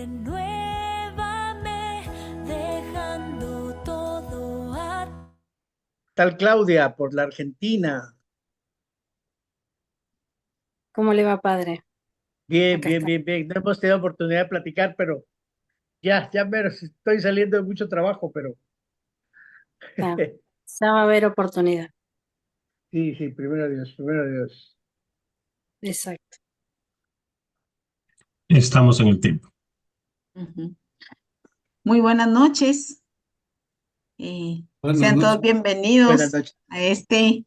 renuévame, dejando todo a... Tal Claudia, por la Argentina. ¿Cómo le va, padre? Bien, Acá bien, está. bien, bien. No hemos tenido oportunidad de platicar, pero ya menos estoy saliendo de mucho trabajo, pero Ya, ya va a haber oportunidad. sí, sí, primero Dios, primero Dios. Exacto. Estamos en el tiempo. Ujú. Muy buenas noches. Eh, Buenas Sean todos noches. Buenas bienvenidos noches. a este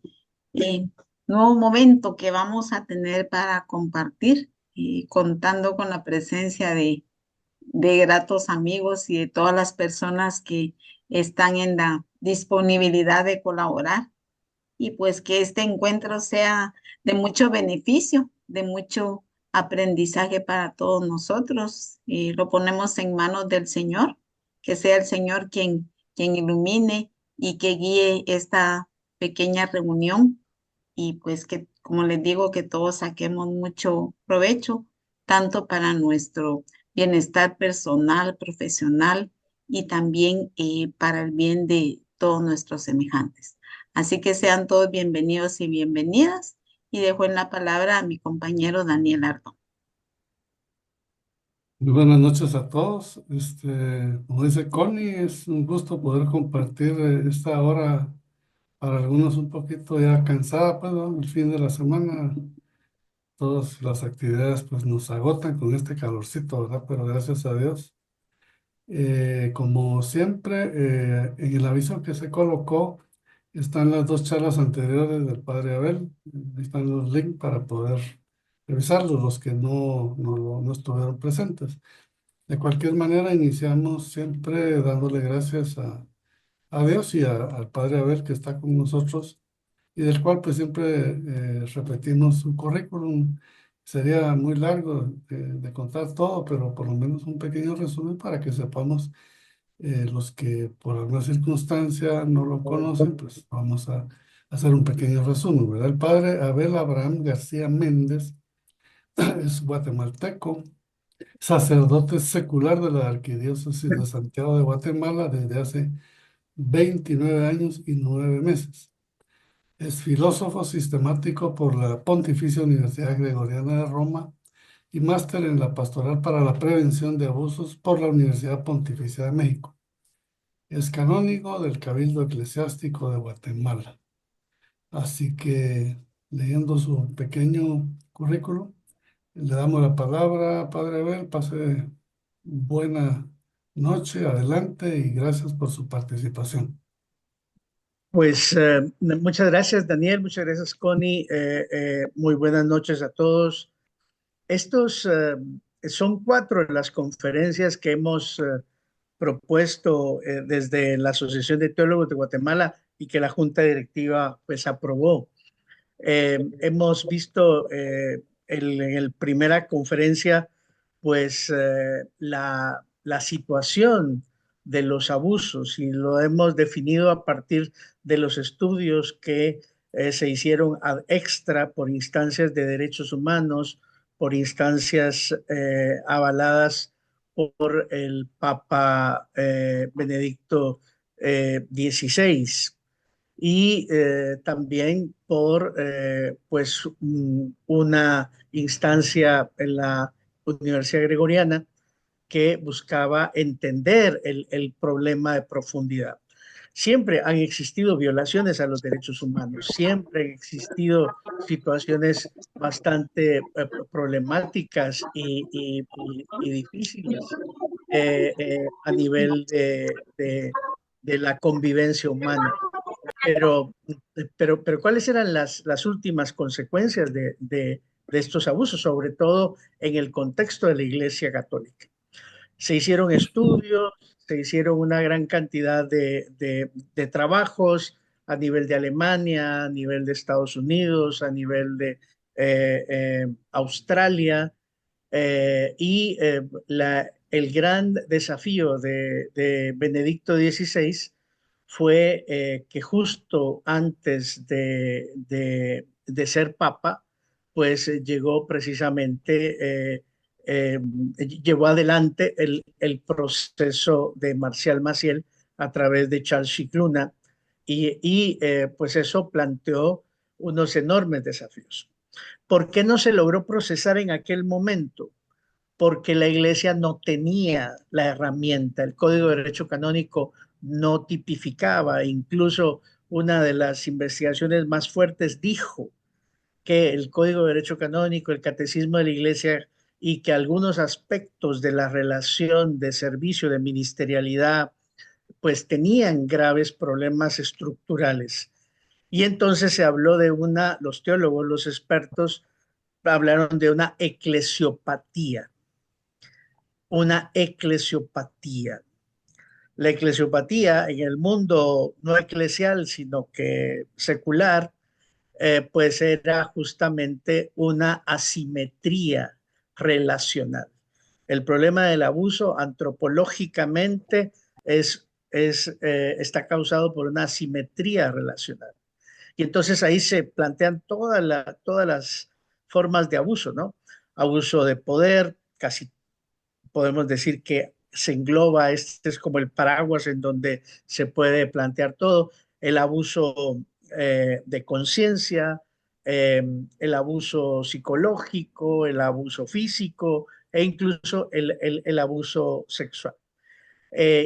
nuevo momento que vamos a tener para compartir, contando con la presencia de gratos amigos y de todas las personas que están en la disponibilidad de colaborar. Y pues que este encuentro sea de mucho beneficio, de mucho aprendizaje para todos nosotros. Y lo ponemos en manos del Señor, que sea el Señor quien ilumine y que guíe esta pequeña reunión. Y pues que, como les digo, que todos saquemos mucho provecho, tanto para nuestro bienestar personal, profesional y también para el bien de todos nuestros semejantes. Así que sean todos bienvenidos y bienvenidas. Y dejo en la palabra a mi compañero Daniel Ardo. Muy buenas noches a todos. Como dice Connie, es un gusto poder compartir esta hora para algunos un poquito ya cansada, pues, ¿no? El fin de la semana, todas las actividades pues nos agotan con este calorcito, ¿verdad? Pero gracias a Dios. Como siempre, en el aviso que se colocó están las dos charlas anteriores del Padre Abel. Ahí están los links para poder revisarlos, los que no estuvieron presentes. De cualquier manera, iniciamos siempre dándole gracias a Dios y al Padre Abel que está con nosotros y del cual pues siempre repetimos su currículum. Sería muy largo de contar todo, pero por lo menos un pequeño resumen para que sepamos los que por alguna circunstancia no lo conocen, pues vamos a hacer un pequeño resumen, ¿verdad? El padre Abel Abraham García Méndez es guatemalteco, sacerdote secular de la Arquidiócesis de Santiago de Guatemala desde hace 29 años y 9 meses. Es filósofo sistemático por la Pontificia Universidad Gregoriana de Roma y máster en la Pastoral para la Prevención de Abusos por la Universidad Pontificia de México. Es canónigo del Cabildo Eclesiástico de Guatemala. Así que, leyendo su pequeño currículum, le damos la palabra, Padre Abel. Pase buena noche, adelante y gracias por su participación. Pues muchas gracias, Daniel, muchas gracias, Connie. Muy buenas noches a todos. Estos son cuatro de las conferencias que hemos propuesto desde la Asociación de Teólogos de Guatemala y que la Junta Directiva pues aprobó. Hemos visto en la primera conferencia pues la situación de los abusos y lo hemos definido a partir de los estudios que se hicieron ad extra por instancias de derechos humanos, por instancias avaladas por el Papa Benedicto XVI y también por pues una instancia en la Universidad Gregoriana que buscaba entender el problema de profundidad. Siempre han existido violaciones a los derechos humanos, siempre han existido situaciones bastante problemáticas y difíciles a nivel de la convivencia humana. Pero, pero ¿cuáles eran las últimas consecuencias de estos abusos, sobre todo en el contexto de la Iglesia Católica? Se hicieron estudios, se hicieron una gran cantidad de trabajos a nivel de Alemania, a nivel de Estados Unidos, a nivel de Australia, el gran desafío de Benedicto XVI fue que justo antes de ser papa, pues llegó precisamente llevó adelante el proceso de Marcial Maciel a través de Charles Scicluna y pues eso planteó unos enormes desafíos. ¿Por qué no se logró procesar en aquel momento? Porque la Iglesia no tenía la herramienta, el Código de Derecho Canónico no tipificaba, incluso una de las investigaciones más fuertes dijo que el Código de Derecho Canónico, el Catecismo de la Iglesia y que algunos aspectos de la relación de servicio, de ministerialidad, pues tenían graves problemas estructurales. Y entonces se habló de los teólogos, los expertos, hablaron de una eclesiopatía. Una eclesiopatía. La eclesiopatía en el mundo no eclesial, sino que secular, pues era justamente una asimetría relacional. El problema del abuso antropológicamente está causado por una asimetría relacional. Y entonces ahí se plantean todas las formas de abuso, ¿no? Abuso de poder, casi podemos decir que se engloba, este es como el paraguas en donde se puede plantear todo, el abuso de conciencia, el abuso psicológico, el abuso físico e incluso el abuso sexual.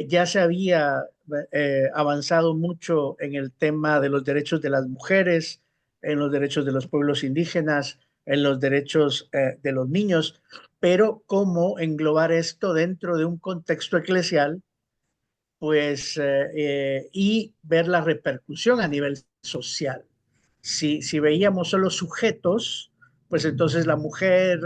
Ya se había avanzado mucho en el tema de los derechos de las mujeres, en los derechos de los pueblos indígenas, en los derechos de los niños, pero cómo englobar esto dentro de un contexto eclesial, pues, y ver la repercusión a nivel social. Si veíamos solo sujetos, pues entonces la mujer,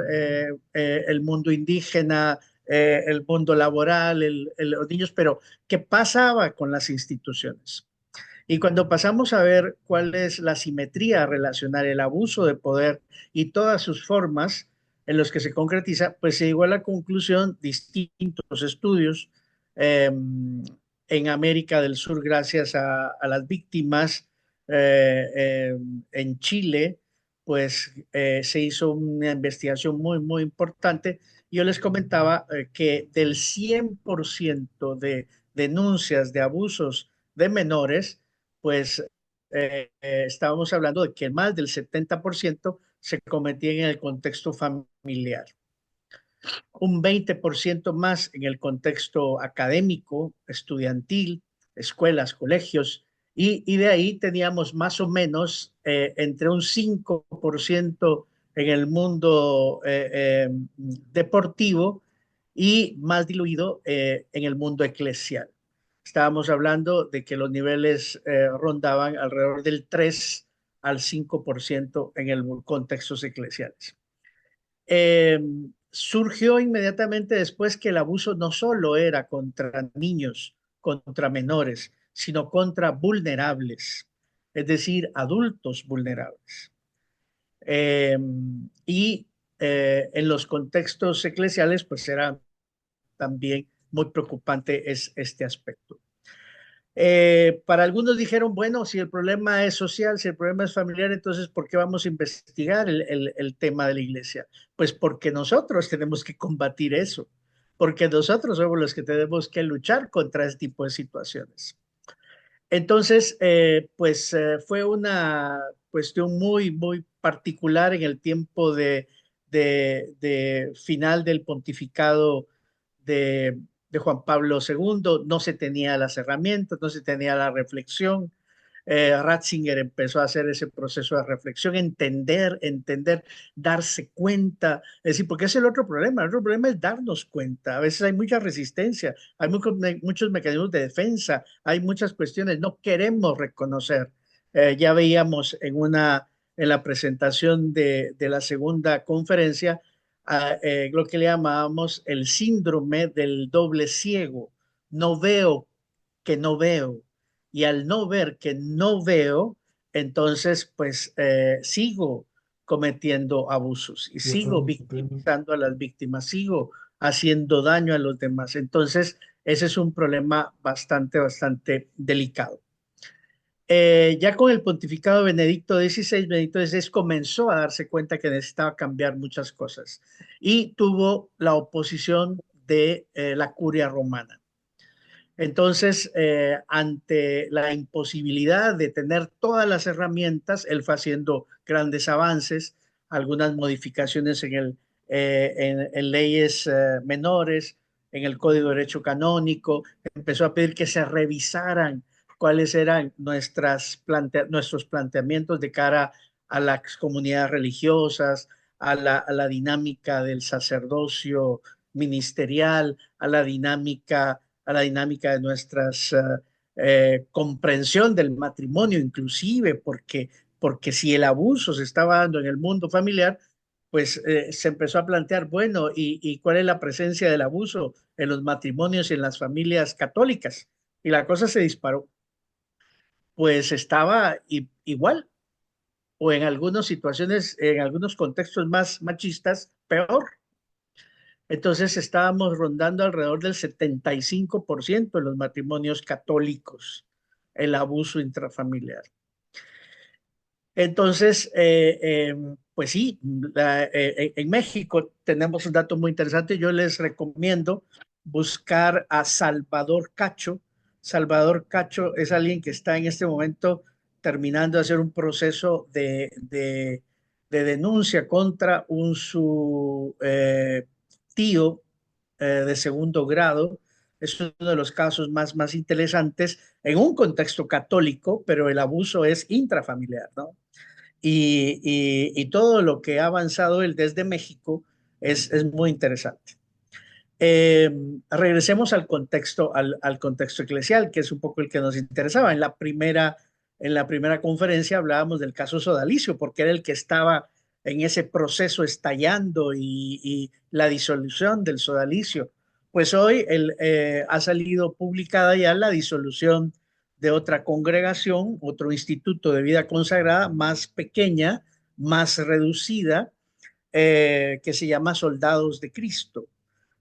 el mundo indígena, el mundo laboral, los niños, pero ¿qué pasaba con las instituciones? Y cuando pasamos a ver cuál es la simetría relacional, el abuso de poder y todas sus formas en los que se concretiza, pues se llegó a la conclusión, distintos estudios en América del Sur, gracias a las víctimas, en Chile, pues se hizo una investigación muy importante. Yo les comentaba que del 100% de denuncias de abusos de menores, pues estábamos hablando de que más del 70% se cometían en el contexto familiar, un 20% más en el contexto académico, estudiantil, escuelas, colegios, y de ahí teníamos más o menos entre un 5% en el mundo deportivo y más diluido en el mundo eclesial. Estábamos hablando de que los niveles rondaban alrededor del 3 al 5% en el contextos eclesiales. Surgió inmediatamente después que el abuso no solo era contra niños, contra menores, sino contra vulnerables, es decir, adultos vulnerables. Y en los contextos eclesiales, pues era también muy preocupante este aspecto. Para algunos dijeron, bueno, si el problema es social, si el problema es familiar, entonces, ¿por qué vamos a investigar el tema de la iglesia? Pues porque nosotros tenemos que combatir eso, porque nosotros somos los que tenemos que luchar contra este tipo de situaciones. Entonces, fue una cuestión muy particular en el tiempo de final del pontificado de Juan Pablo II. No se tenía las herramientas, no se tenía la reflexión. Ratzinger empezó a hacer ese proceso de reflexión, entender, darse cuenta. Es decir, porque es el otro problema. El otro problema es darnos cuenta. A veces hay mucha resistencia, hay muchos mecanismos de defensa, hay muchas cuestiones. No queremos reconocer. Ya veíamos en la presentación de la segunda conferencia lo que le llamábamos el síndrome del doble ciego. No veo que no veo. Y al no ver que no veo, entonces pues sigo cometiendo abusos y sigo victimizando a las víctimas, sigo haciendo daño a los demás. Entonces ese es un problema bastante delicado. Ya con el pontificado de Benedicto XVI comenzó a darse cuenta que necesitaba cambiar muchas cosas y tuvo la oposición de la curia romana. Entonces, ante la imposibilidad de tener todas las herramientas, él fue haciendo grandes avances, algunas modificaciones en leyes menores, en el Código de Derecho Canónico, empezó a pedir que se revisaran cuáles eran nuestros planteamientos de cara a las comunidades religiosas, a la dinámica del sacerdocio ministerial, a la dinámica de nuestras comprensión del matrimonio, inclusive, porque si el abuso se estaba dando en el mundo familiar, pues se empezó a plantear, bueno, ¿y cuál es la presencia del abuso en los matrimonios y en las familias católicas? Y la cosa se disparó. Pues estaba igual, o en algunas situaciones, en algunos contextos más machistas, peor. Entonces estábamos rondando alrededor del 75% de los matrimonios católicos, el abuso intrafamiliar. Entonces, pues sí, en México tenemos un dato muy interesante. Yo les recomiendo buscar a Salvador Cacho. Salvador Cacho es alguien que está en este momento terminando de hacer un proceso de denuncia contra su tío de segundo grado. Es uno de los casos más interesantes en un contexto católico, pero el abuso es intrafamiliar, ¿no? Y todo lo que ha avanzado él desde México es muy interesante. Regresemos al contexto eclesial, que es un poco el que nos interesaba. En la primera conferencia hablábamos del caso sodalicio, porque era el que estaba en ese proceso estallando y la disolución del sodalicio. Pues hoy ha salido publicada ya la disolución de otra congregación, otro instituto de vida consagrada más pequeña, más reducida, que se llama Soldados de Cristo.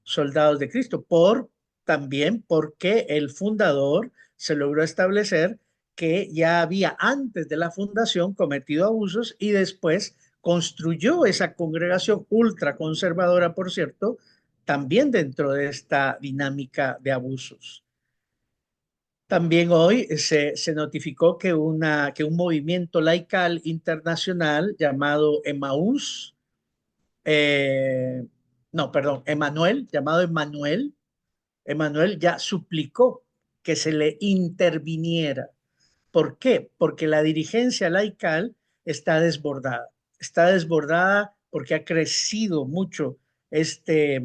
Soldados de Cristo, también porque el fundador se logró establecer que ya había antes de la fundación cometido abusos y después construyó esa congregación ultraconservadora, por cierto, también dentro de esta dinámica de abusos. También hoy se notificó que un movimiento laical internacional llamado Emaús, no, perdón, llamado Emanuel ya suplicó que se le interviniera. ¿Por qué? Porque la dirigencia laical está desbordada. Está desbordada porque ha crecido mucho este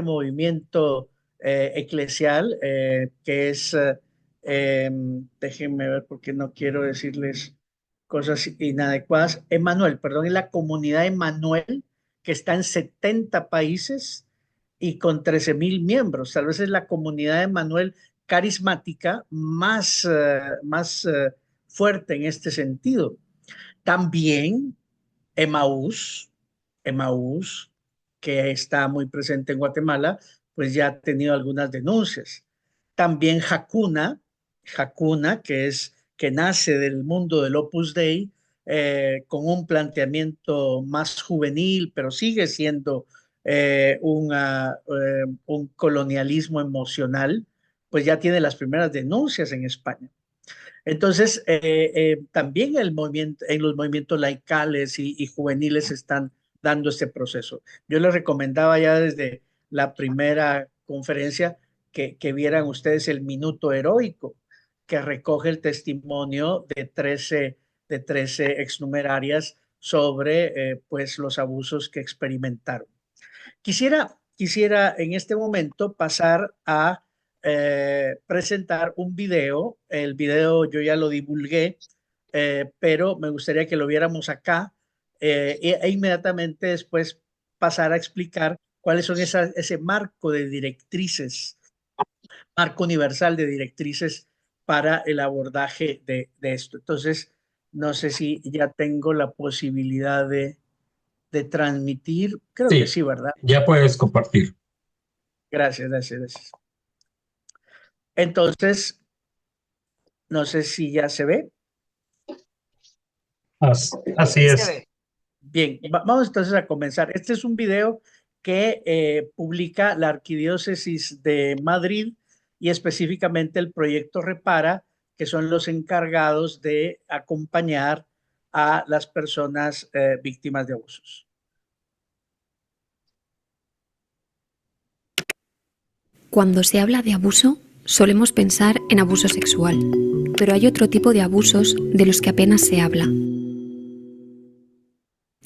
movimiento eclesial, que es, déjenme ver porque no quiero decirles cosas inadecuadas. Perdón, es la comunidad Emanuel, que está en 70 países y con 13,000 miembros. Tal vez es la comunidad Emanuel carismática más fuerte en este sentido. También Emaús, Emaús, que está muy presente en Guatemala, pues ya ha tenido algunas denuncias. También Hakuna, que nace del mundo del Opus Dei, con un planteamiento más juvenil, pero sigue siendo un colonialismo emocional, pues ya tiene las primeras denuncias en España. Entonces, también en los movimientos laicales y juveniles están dando este proceso. Yo les recomendaba ya desde la primera conferencia que vieran ustedes el Minuto Heroico, que recoge el testimonio de 13 exnumerarias sobre pues, los abusos que experimentaron. Quisiera en este momento pasar a presentar un video. El video yo ya lo divulgué, pero me gustaría que lo viéramos acá e inmediatamente después pasar a explicar cuáles son ese marco de directrices, marco universal de directrices para el abordaje de esto. Entonces, no sé si ya tengo la posibilidad de transmitir. Creo que Sí, sí, ¿verdad? ya puedes compartir. Gracias. Entonces, no sé si ya se ve. Así es. Bien, vamos entonces a comenzar. Este es un video que publica la Arquidiócesis de Madrid y específicamente el proyecto Repara, que son los encargados de acompañar a las personas víctimas de abusos. Cuando se habla de abuso, solemos pensar en abuso sexual, pero hay otro tipo de abusos de los que apenas se habla.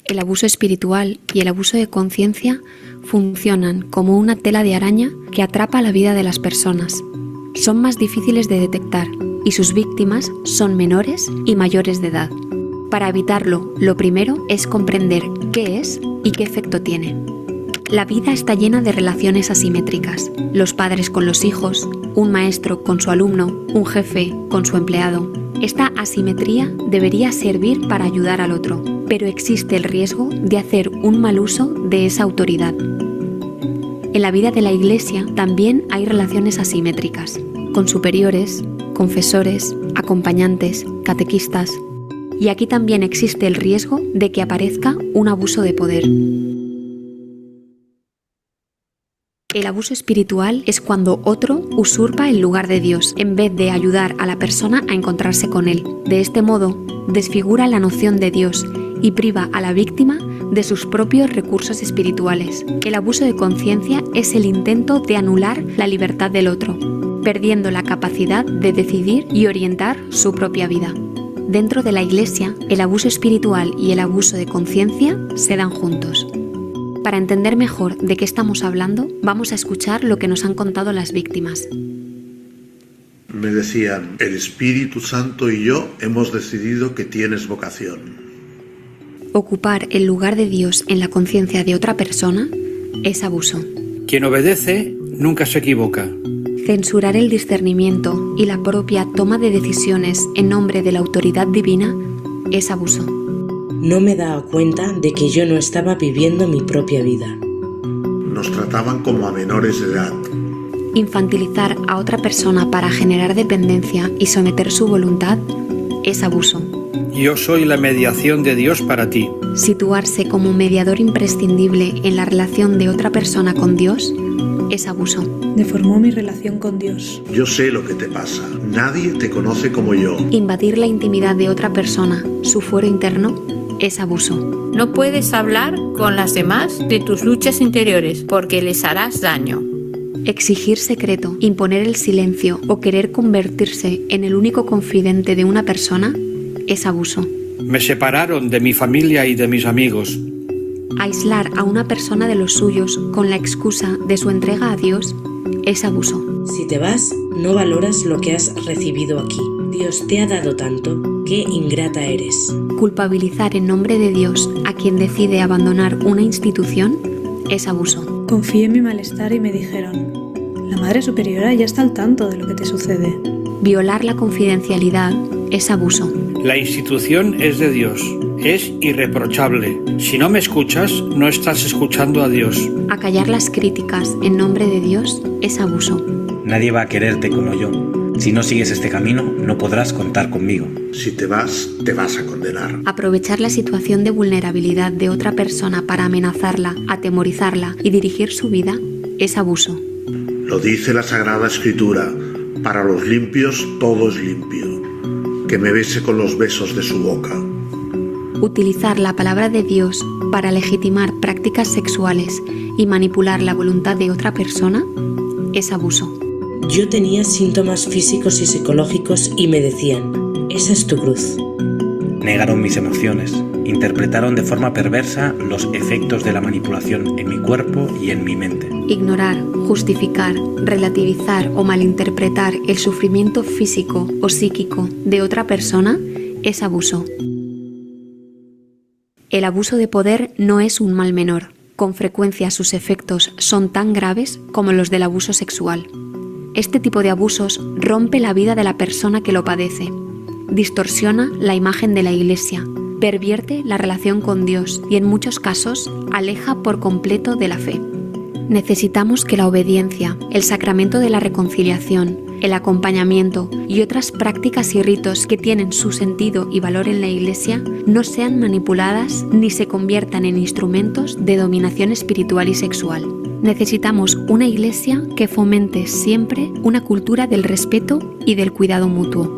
El abuso espiritual y el abuso de conciencia funcionan como una tela de araña que atrapa la vida de las personas. Son más difíciles de detectar y sus víctimas son menores y mayores de edad. Para evitarlo, lo primero es comprender qué es y qué efecto tiene. La vida está llena de relaciones asimétricas. Los padres con los hijos, un maestro con su alumno, un jefe con su empleado. Esta asimetría debería servir para ayudar al otro, pero existe el riesgo de hacer un mal uso de esa autoridad. En la vida de la Iglesia también hay relaciones asimétricas, con superiores, confesores, acompañantes, catequistas. Y aquí también existe el riesgo de que aparezca un abuso de poder. El abuso espiritual es cuando otro usurpa el lugar de Dios en vez de ayudar a la persona a encontrarse con Él. De este modo, desfigura la noción de Dios y priva a la víctima de sus propios recursos espirituales. El abuso de conciencia es el intento de anular la libertad del otro, perdiendo la capacidad de decidir y orientar su propia vida. Dentro de la Iglesia, el abuso espiritual y el abuso de conciencia se dan juntos. Para entender mejor de qué estamos hablando, vamos a escuchar lo que nos han contado las víctimas. Me decían, el Espíritu Santo y yo hemos decidido que tienes vocación. Ocupar el lugar de Dios en la conciencia de otra persona es abuso. Quien obedece nunca se equivoca. Censurar el discernimiento y la propia toma de decisiones en nombre de la autoridad divina es abuso. No me daba cuenta de que yo no estaba viviendo mi propia vida. Nos trataban como a menores de edad. Infantilizar a otra persona para generar dependencia y someter su voluntad es abuso. Yo soy la mediación de Dios para ti. Situarse como mediador imprescindible en la relación de otra persona con Dios es abuso. Deformó mi relación con Dios. Yo sé lo que te pasa. Nadie te conoce como yo. Invadir la intimidad de otra persona, su fuero interno, es abuso. No puedes hablar con las demás de tus luchas interiores porque les harás daño. Exigir secreto, imponer el silencio o querer convertirse en el único confidente de una persona es abuso. Me separaron de mi familia y de mis amigos. Aislar a una persona de los suyos con la excusa de su entrega a Dios es abuso. Si te vas, no valoras lo que has recibido aquí. Dios te ha dado tanto, qué ingrata eres. Culpabilizar en nombre de Dios a quien decide abandonar una institución es abuso. Confié en mi malestar y me dijeron, la Madre Superiora ya está al tanto de lo que te sucede. Violar la confidencialidad es abuso. La institución es de Dios. Es irreprochable. Si no me escuchas, no estás escuchando a Dios. Acallar las críticas en nombre de Dios es abuso. Nadie va a quererte como yo. Si no sigues este camino, no podrás contar conmigo. Si te vas a condenar. Aprovechar la situación de vulnerabilidad de otra persona para amenazarla, atemorizarla y dirigir su vida es abuso. Lo dice la Sagrada Escritura. Para los limpios todo es limpio. Que me bese con los besos de su boca. Utilizar la palabra de Dios para legitimar prácticas sexuales y manipular la voluntad de otra persona es abuso. Yo tenía síntomas físicos y psicológicos y me decían, esa es tu cruz. Negaron mis emociones, interpretaron de forma perversa los efectos de la manipulación en mi cuerpo y en mi mente. Ignorar, justificar, relativizar o malinterpretar el sufrimiento físico o psíquico de otra persona es abuso. El abuso de poder no es un mal menor. Con frecuencia sus efectos son tan graves como los del abuso sexual. Este tipo de abusos rompe la vida de la persona que lo padece, distorsiona la imagen de la Iglesia, pervierte la relación con Dios y en muchos casos aleja por completo de la fe. Necesitamos que la obediencia, el sacramento de la reconciliación, el acompañamiento y otras prácticas y ritos que tienen su sentido y valor en la Iglesia no sean manipuladas ni se conviertan en instrumentos de dominación espiritual y sexual. Necesitamos una Iglesia que fomente siempre una cultura del respeto y del cuidado mutuo.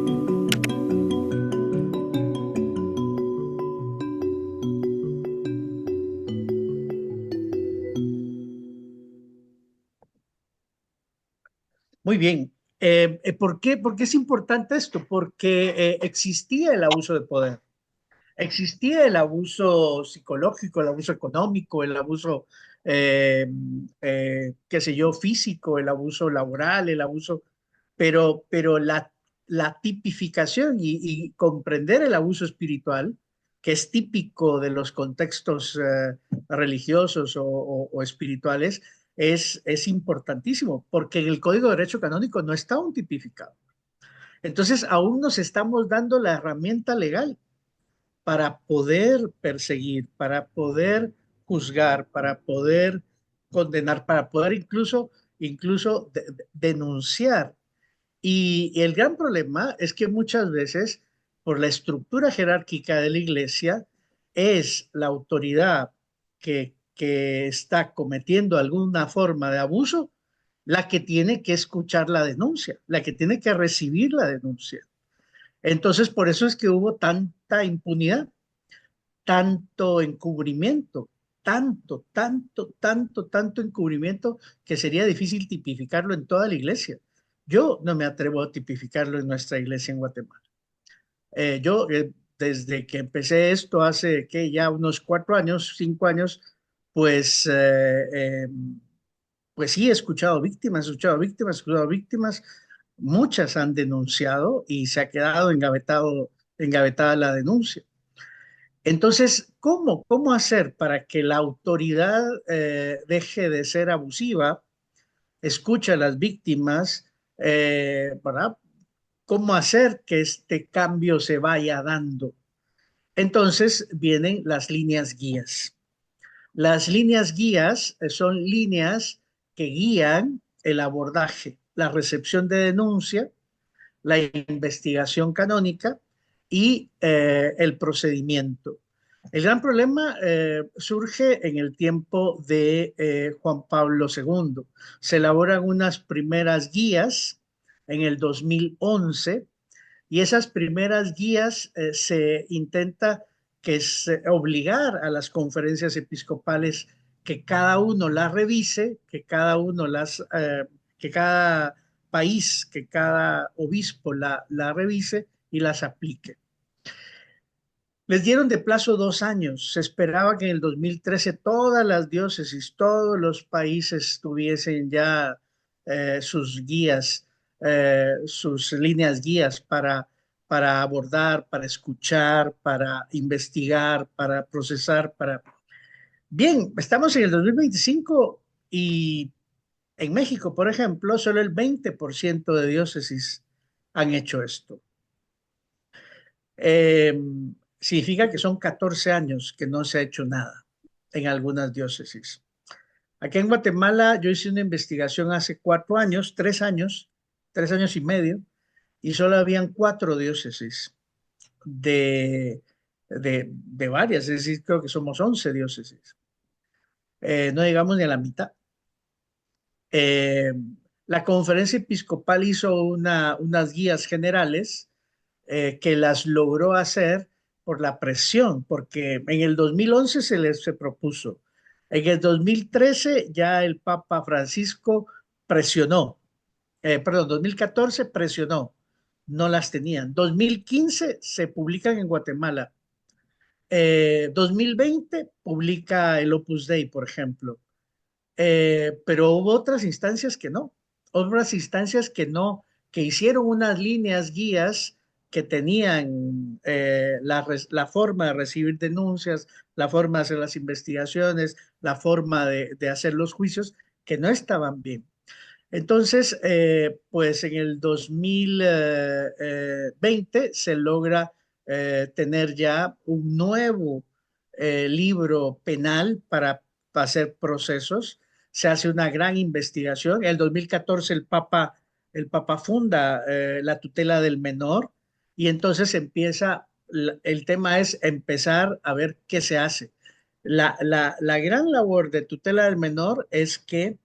Muy bien. ¿Por qué? ¿Por qué es importante esto? Porque existía el abuso de poder. Existía el abuso psicológico, el abuso económico, el abuso, qué sé yo, físico, el abuso laboral, el abuso, pero la tipificación y comprender el abuso espiritual, que es típico de los contextos religiosos o espirituales, es importantísimo, porque en el Código de Derecho Canónico no está aún tipificado. Entonces, aún nos estamos dando la herramienta legal para poder perseguir, para poder juzgar, para poder condenar, para poder incluso denunciar. Y el gran problema es que muchas veces, por la estructura jerárquica de la Iglesia, es la autoridad que está cometiendo alguna forma de abuso la que tiene que escuchar la denuncia, la que tiene que recibir la denuncia. Entonces, por eso es que hubo tanta impunidad, tanto encubrimiento, tanto encubrimiento que sería difícil tipificarlo en toda la iglesia. Yo no me atrevo a tipificarlo en nuestra iglesia en Guatemala. Desde que empecé esto hace que ya unos 4 años, 5 años, pues, pues sí, he escuchado víctimas. Muchas han denunciado y se ha quedado engavetada la denuncia. Entonces, ¿cómo hacer para que la autoridad deje de ser abusiva, escuche a las víctimas, ¿verdad? ¿Cómo hacer que este cambio se vaya dando? Entonces vienen las líneas guías. Las líneas guías son líneas que guían el abordaje, la recepción de denuncia, la investigación canónica y el procedimiento. El gran problema surge en el tiempo de Juan Pablo II. Se elaboran unas primeras guías en el 2011 y esas primeras guías se intenta obligar a las conferencias episcopales que cada uno las revise, que cada país, que cada obispo la revise y las aplique. Les dieron de plazo 2 años. Se esperaba que en el 2013 todas las diócesis, todos los países tuviesen ya sus guías, sus líneas guías para abordar, para escuchar, para investigar, para procesar, Bien, estamos en el 2025 y en México, por ejemplo, solo el 20% de diócesis han hecho esto. Significa que son 14 años que no se ha hecho nada en algunas diócesis. Aquí en Guatemala yo hice una investigación hace 4 años, 3 años y medio, y solo habían 4 diócesis de varias, es decir, creo que somos 11 diócesis. No llegamos ni a la mitad. La conferencia episcopal hizo unas guías generales que las logró hacer por la presión, porque en el 2011 se propuso. En el 2013 ya el Papa Francisco presionó, 2014 presionó, no las tenían. 2015 se publican en Guatemala. 2020 publica el Opus Dei, por ejemplo. Pero hubo otras instancias que no, que hicieron unas líneas guías que tenían la forma de recibir denuncias, la forma de hacer las investigaciones, la forma de hacer los juicios, que no estaban bien. Entonces, pues en el 2020 se logra tener ya un nuevo libro penal para hacer procesos. se hace una gran investigación. En el 2014 el Papa funda la tutela del menor y entonces empieza, el tema es empezar a ver qué se hace. La gran labor de tutela del menor es que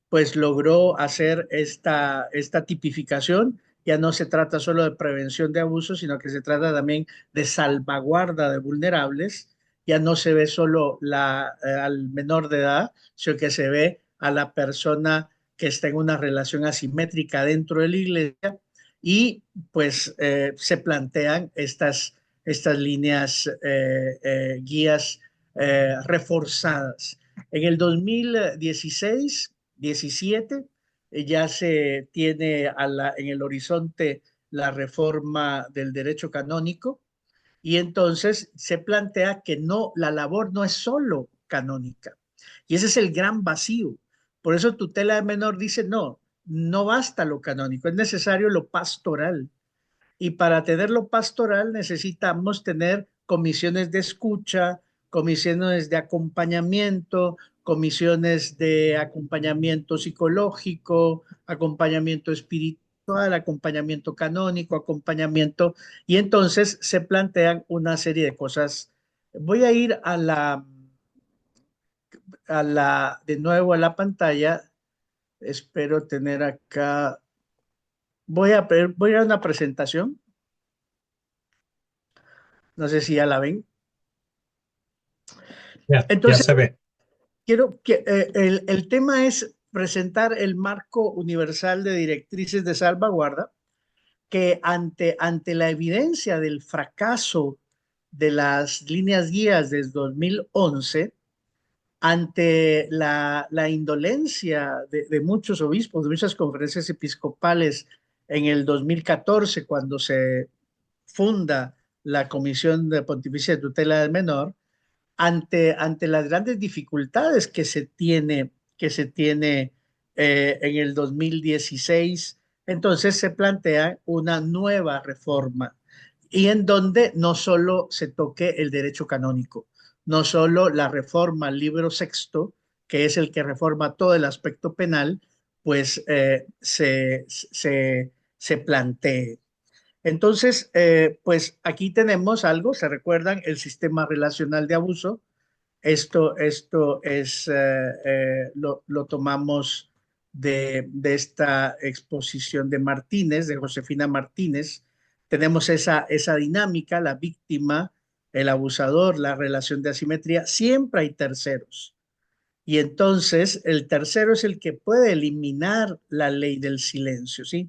pues logró hacer esta tipificación. Ya no se trata solo de prevención de abusos, sino que se trata también de salvaguarda de vulnerables. Ya no se ve solo al menor de edad, sino que se ve a la persona que está en una relación asimétrica dentro de la iglesia y pues se plantean estas líneas guías reforzadas. En el 2016 17, ya se tiene en el horizonte la reforma del derecho canónico y entonces se plantea que no, la labor no es solo canónica. Y ese es el gran vacío. Por eso tutela de menor dice, no, no basta lo canónico, es necesario lo pastoral. Y para tener lo pastoral necesitamos tener comisiones de escucha, comisiones de acompañamiento, comisiones de acompañamiento psicológico, acompañamiento espiritual, acompañamiento canónico, acompañamiento, y entonces se plantean una serie de cosas. Voy a ir de nuevo a la pantalla. Espero tener acá. Voy a una presentación. No sé si ya la ven. Entonces, ya se ve. quiero que el tema es presentar el marco universal de directrices de salvaguarda que ante la evidencia del fracaso de las líneas guías desde 2011, ante la indolencia de muchos obispos, de muchas conferencias episcopales en el 2014, cuando se funda la Comisión de Pontificia de Tutela del Menor, ante las grandes dificultades que se tiene en el 2016, entonces se plantea una nueva reforma y en donde no solo se toque el derecho canónico, no solo la reforma al libro sexto, que es el que reforma todo el aspecto penal, pues se plantee. Entonces, pues aquí tenemos algo, se recuerdan el sistema relacional de abuso. Esto es, lo tomamos de esta exposición de Martínez, de Josefina Martínez. Tenemos esa dinámica, la víctima, el abusador, la relación de asimetría. Siempre hay terceros. Y entonces el tercero es el que puede eliminar la ley del silencio, ¿sí?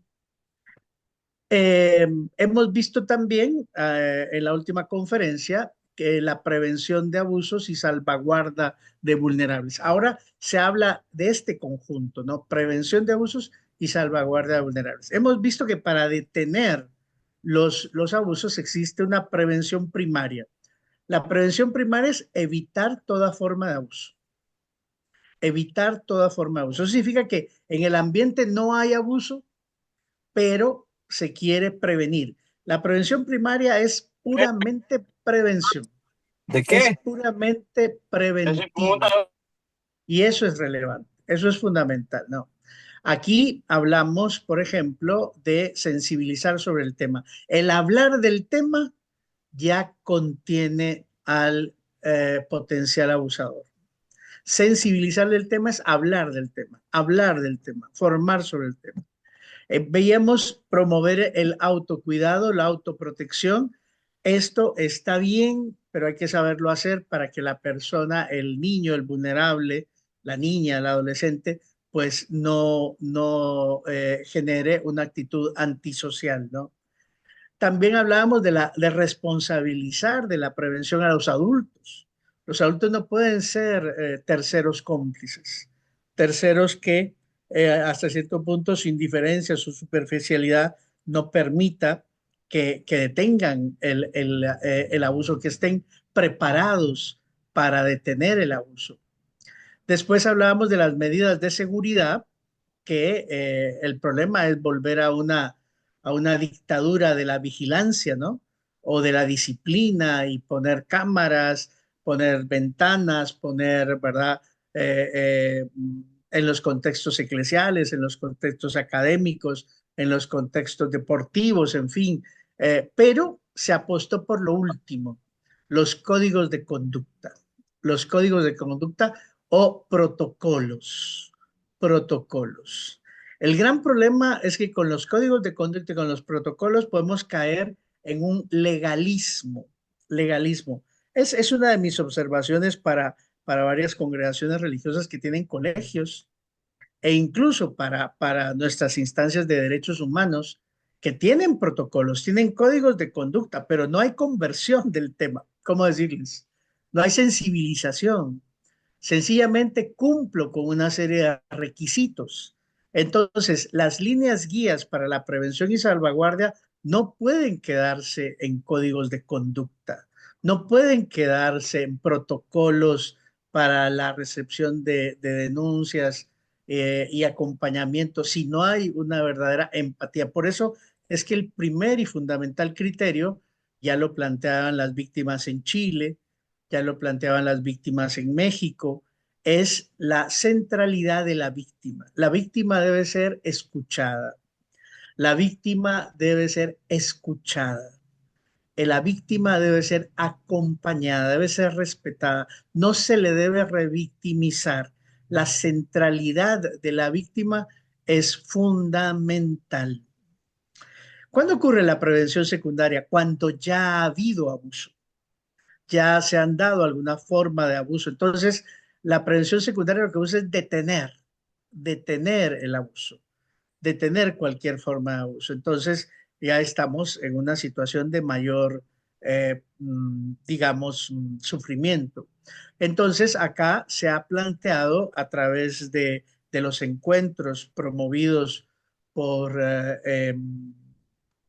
Hemos visto también en la última conferencia que la prevención de abusos y salvaguarda de vulnerables. Ahora se habla de este conjunto, ¿no? Prevención de abusos y salvaguarda de vulnerables. Hemos visto que para detener los abusos existe una prevención primaria. La prevención primaria es evitar toda forma de abuso. Evitar toda forma de abuso. Eso significa que en el ambiente no hay abuso, pero se quiere prevenir. La prevención primaria es puramente prevención. ¿De qué? Es puramente preventiva. Y eso es relevante, eso es fundamental, ¿no? Aquí hablamos, por ejemplo, de sensibilizar sobre el tema. El hablar del tema ya contiene al potencial abusador. Sensibilizar del tema es hablar del tema, formar sobre el tema. Veíamos promover el autocuidado, la autoprotección. Esto está bien, pero hay que saberlo hacer para que la persona, el niño, el vulnerable, la niña, el adolescente, pues no genere una actitud antisocial, ¿no? También hablábamos de responsabilizar de la prevención a los adultos. Los adultos no pueden ser terceros cómplices, terceros que hasta cierto punto su indiferencia, su superficialidad no permita que detengan el abuso, que estén preparados para detener el abuso. Después hablábamos de las medidas de seguridad, que el problema es volver a una dictadura de la vigilancia, ¿no? O de la disciplina y poner cámaras, poner ventanas, poner, ¿verdad? en los contextos eclesiales, en los contextos académicos, en los contextos deportivos, en fin, pero se apostó por lo último, los códigos de conducta. Los códigos de conducta o protocolos. Protocolos. El gran problema es que con los códigos de conducta y con los protocolos podemos caer en un legalismo. Legalismo. Es una de mis observaciones para varias congregaciones religiosas que tienen colegios e incluso para nuestras instancias de derechos humanos que tienen protocolos, tienen códigos de conducta, pero no hay conversión del tema. ¿Cómo decirles? No hay sensibilización. Sencillamente cumplo con una serie de requisitos. Entonces, las líneas guías para la prevención y salvaguardia no pueden quedarse en códigos de conducta, no pueden quedarse en protocolos para la recepción de denuncias y acompañamiento si no hay una verdadera empatía. Por eso es que el primer y fundamental criterio, ya lo planteaban las víctimas en Chile, ya lo planteaban las víctimas en México, es la centralidad de la víctima. La víctima debe ser escuchada. La víctima debe ser escuchada. La víctima debe ser acompañada, debe ser respetada. No se le debe revictimizar. La centralidad de la víctima es fundamental. ¿Cuándo ocurre la prevención secundaria? Cuando ya ha habido abuso, ya se han dado alguna forma de abuso. Entonces, la prevención secundaria lo que busca es detener el abuso, detener cualquier forma de abuso. Entonces, ya estamos en una situación de mayor, digamos, sufrimiento. Entonces, acá se ha planteado a través de los encuentros promovidos por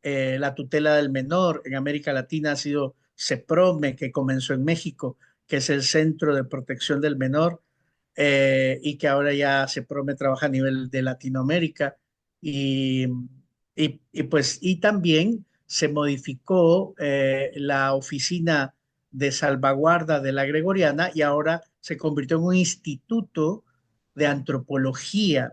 la tutela del menor en América Latina ha sido CEPROME, que comenzó en México, que es el Centro de Protección del Menor, y que ahora ya CEPROME trabaja a nivel de Latinoamérica. Y también se modificó la oficina de salvaguarda de la Gregoriana y ahora se convirtió en un instituto de antropología.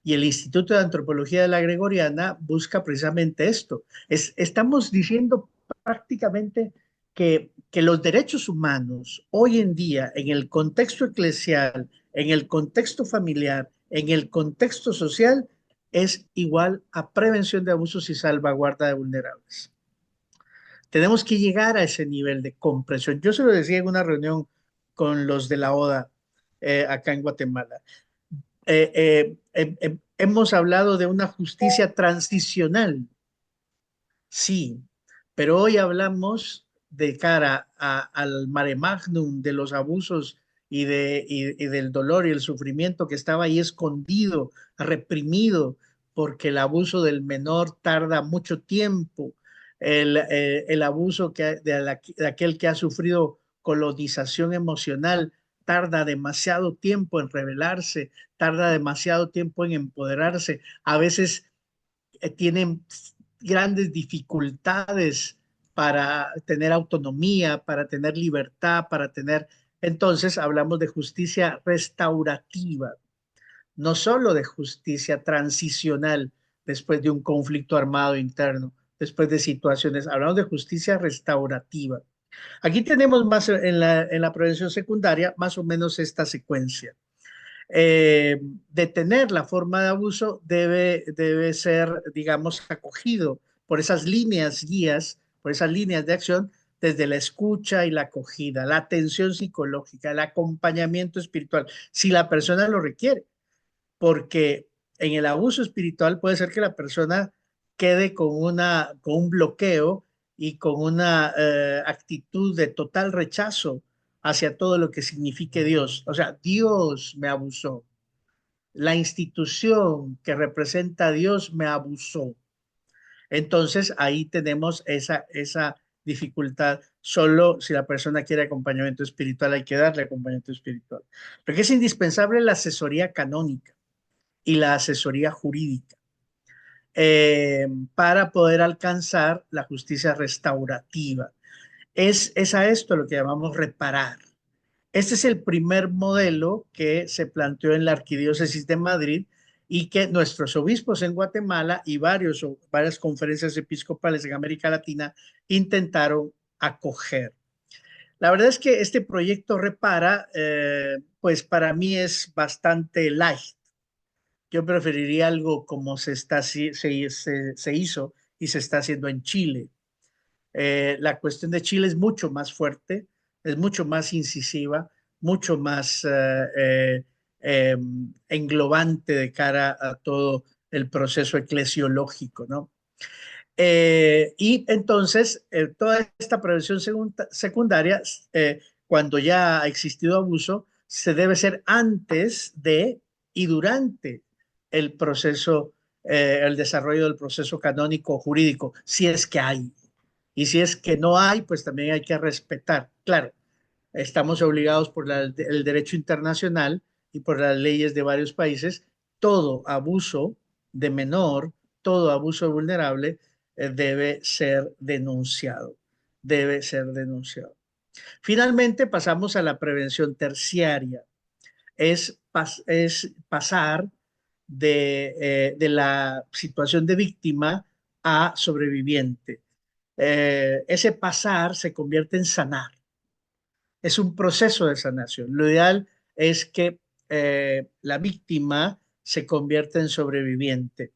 Y el Instituto de Antropología de la Gregoriana busca precisamente esto. Estamos diciendo prácticamente que los derechos humanos hoy en día, en el contexto eclesial, en el contexto familiar, en el contexto social, es igual a prevención de abusos y salvaguarda de vulnerables. Tenemos que llegar a ese nivel de comprensión. Yo se lo decía en una reunión con los de la ODA acá en Guatemala. Hemos hablado de una justicia transicional, sí, pero hoy hablamos de cara al mare magnum de los abusos y del dolor y el sufrimiento que estaba ahí escondido, reprimido, porque el abuso del menor tarda mucho tiempo, el abuso de aquel que ha sufrido colonización emocional tarda demasiado tiempo en revelarse, tarda demasiado tiempo en empoderarse, a veces tienen grandes dificultades para tener autonomía, para tener libertad, para tener... Entonces hablamos de justicia restaurativa, no solo de justicia transicional después de un conflicto armado interno, después de situaciones, hablamos de justicia restaurativa. Aquí tenemos más en la prevención secundaria, más o menos esta secuencia. Detener la forma de abuso debe ser, digamos, acogido por esas líneas guías, por esas líneas de acción, desde la escucha y la acogida, la atención psicológica, el acompañamiento espiritual, si la persona lo requiere, porque en el abuso espiritual puede ser que la persona quede con un bloqueo y con una actitud de total rechazo hacia todo lo que signifique Dios. O sea, Dios me abusó. La institución que representa a Dios me abusó. Entonces, ahí tenemos esa dificultad. Solo si la persona quiere acompañamiento espiritual, hay que darle acompañamiento espiritual. Porque es indispensable la asesoría canónica y la asesoría jurídica para poder alcanzar la justicia restaurativa. Es a esto lo que llamamos reparar. Este es el primer modelo que se planteó en la Arquidiócesis de Madrid y que nuestros obispos en Guatemala y varias conferencias episcopales en América Latina intentaron acoger. La verdad es que este proyecto Repara, pues para mí es bastante light. Yo preferiría algo como se hizo y se está haciendo en Chile. La cuestión de Chile es mucho más fuerte, es mucho más incisiva, mucho más englobante de cara a todo el proceso eclesiológico, ¿no? Y entonces, toda esta prevención secundaria, cuando ya ha existido abuso, se debe hacer antes de y durante el proceso, el desarrollo del proceso canónico jurídico, si es que hay. Y si es que no hay, pues también hay que respetar. Claro, estamos obligados por el derecho internacional y por las leyes de varios países, todo abuso de menor, todo abuso vulnerable debe ser denunciado, debe ser denunciado. Finalmente pasamos a la prevención terciaria, es pasar de la situación de víctima a sobreviviente. Ese pasar se convierte en sanar. Es un proceso de sanación. Lo ideal es que la víctima se convierta en sobreviviente.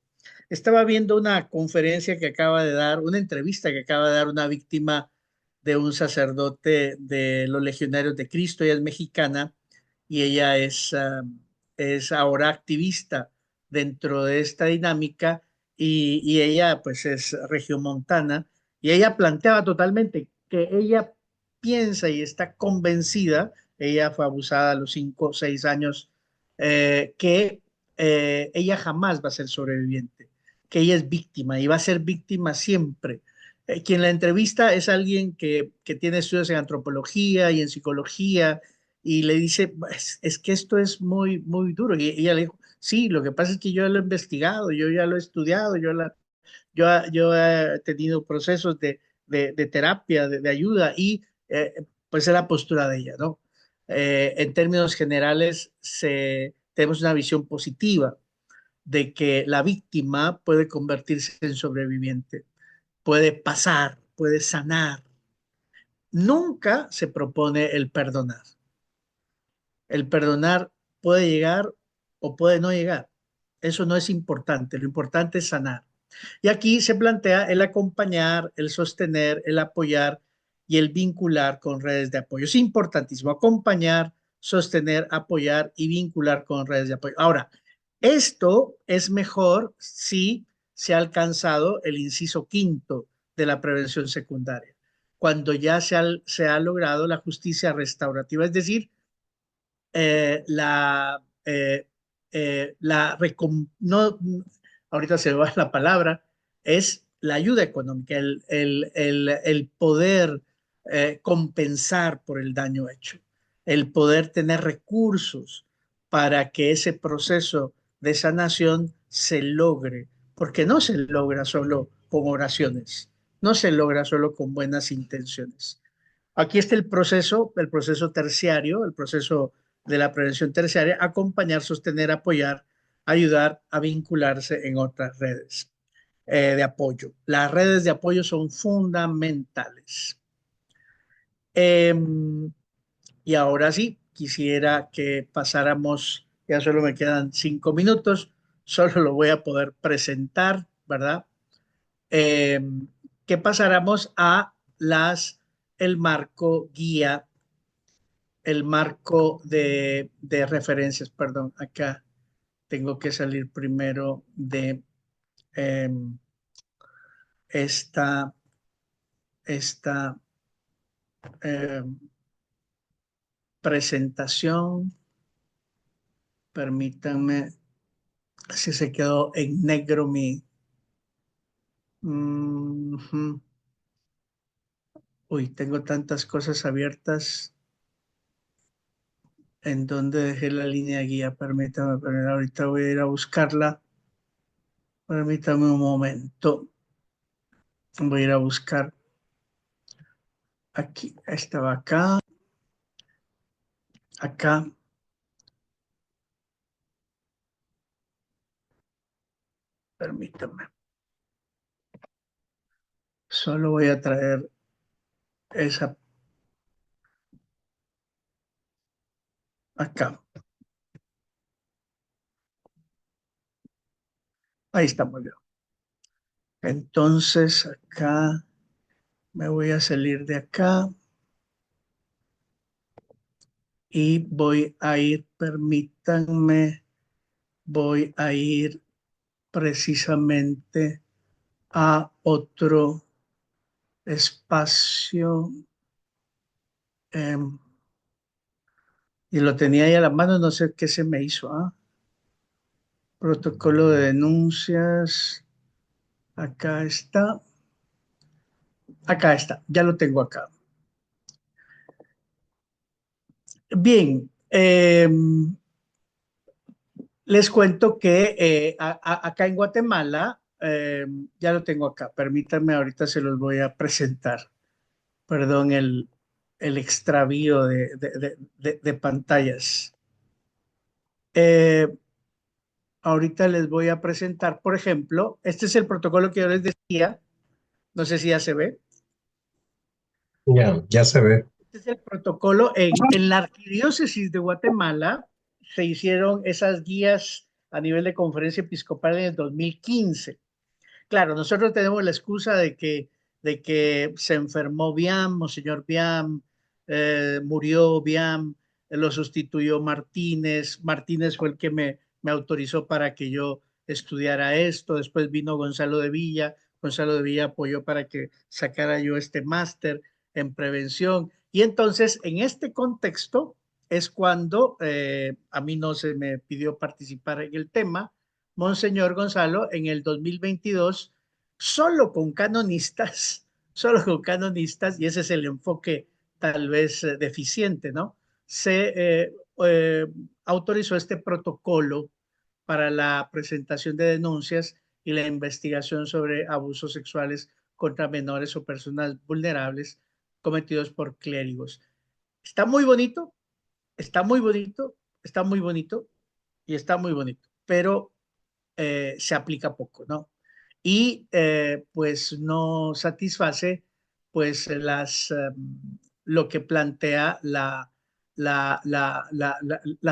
Estaba viendo una conferencia que acaba de dar, una entrevista que acaba de dar una víctima de un sacerdote de los Legionarios de Cristo. Ella es mexicana y ella es ahora activista dentro de esta dinámica y ella pues es regiomontana y ella planteaba totalmente que ella piensa y está convencida, ella fue abusada a los 5 o 6 años, que ella jamás va a ser sobreviviente, que ella es víctima y va a ser víctima siempre. Quien la entrevista es alguien que tiene estudios en antropología y en psicología y le dice, es que esto es muy, muy duro. Y ella le dijo, sí, lo que pasa es que yo lo he investigado, yo ya lo he estudiado, yo he tenido procesos de terapia, de ayuda y pues es la postura de ella, ¿no? En términos generales, tenemos una visión positiva de que la víctima puede convertirse en sobreviviente, puede pasar, puede sanar. Nunca se propone el perdonar. El perdonar puede llegar o puede no llegar. Eso no es importante, lo importante es sanar. Y aquí se plantea el acompañar, el sostener, el apoyar y el vincular con redes de apoyo. Es importantísimo acompañar, sostener, apoyar y vincular con redes de apoyo. Ahora, esto es mejor si se ha alcanzado el inciso quinto de la prevención secundaria, cuando ya se ha logrado la justicia restaurativa, es decir, no, ahorita se me va la palabra, es la ayuda económica, el poder compensar por el daño hecho, el poder tener recursos para que ese proceso de sanación se logre, porque no se logra solo con oraciones, no se logra solo con buenas intenciones. Aquí está el proceso terciario, el proceso de la prevención terciaria, acompañar, sostener, apoyar, ayudar a vincularse en otras redes de apoyo. Las redes de apoyo son fundamentales. Y ahora sí, quisiera que pasáramos, ya solo me quedan 5 minutos, solo lo voy a poder presentar, ¿verdad? Que pasáramos a el marco guía, el marco de referencias, perdón, acá tengo que salir primero de esta presentación. Permítanme, si se quedó en negro mi... Uy, tengo tantas cosas abiertas. ¿En donde dejé la línea guía? Permítame, pero ahorita voy a ir a buscarla. Permítame un momento. Voy a ir a buscar. Aquí, estaba acá. acá. Permítame. Solo voy a traer esa acá. Ahí estamos ya. Entonces acá me voy a salir de acá y voy a ir, permítanme, voy a ir precisamente a otro espacio. Y lo tenía ahí a la mano, no sé qué se me hizo. Protocolo de denuncias. Acá está. Acá está, ya lo tengo acá. Bien, les cuento que acá en Guatemala, ya lo tengo acá, permítanme, ahorita se los voy a presentar. Perdón el extravío de pantallas. Ahorita les voy a presentar, por ejemplo, este es el protocolo que yo les decía, no sé si ya se ve. Ya se ve. Este es el protocolo en la Arquidiócesis de Guatemala. Se hicieron esas guías a nivel de conferencia episcopal en el 2015. Claro, nosotros tenemos la excusa de que se enfermó Biam, Monseñor Biam, murió Biam, lo sustituyó Martínez. Martínez fue el que me autorizó para que yo estudiara esto. Después vino Gonzalo de Villa. Gonzalo de Villa apoyó para que sacara yo este máster en prevención. Y entonces, en este contexto, es cuando a mí no se me pidió participar en el tema. Monseñor Gonzalo, en el 2022, solo con canonistas, y ese es el enfoque tal vez deficiente, ¿no? Se autorizó este protocolo para la presentación de denuncias y la investigación sobre abusos sexuales contra menores o personas vulnerables cometidos por clérigos. Está muy bonito, está muy bonito, está muy bonito y está muy bonito, pero se aplica poco, ¿no? Y pues no satisface pues lo que plantea la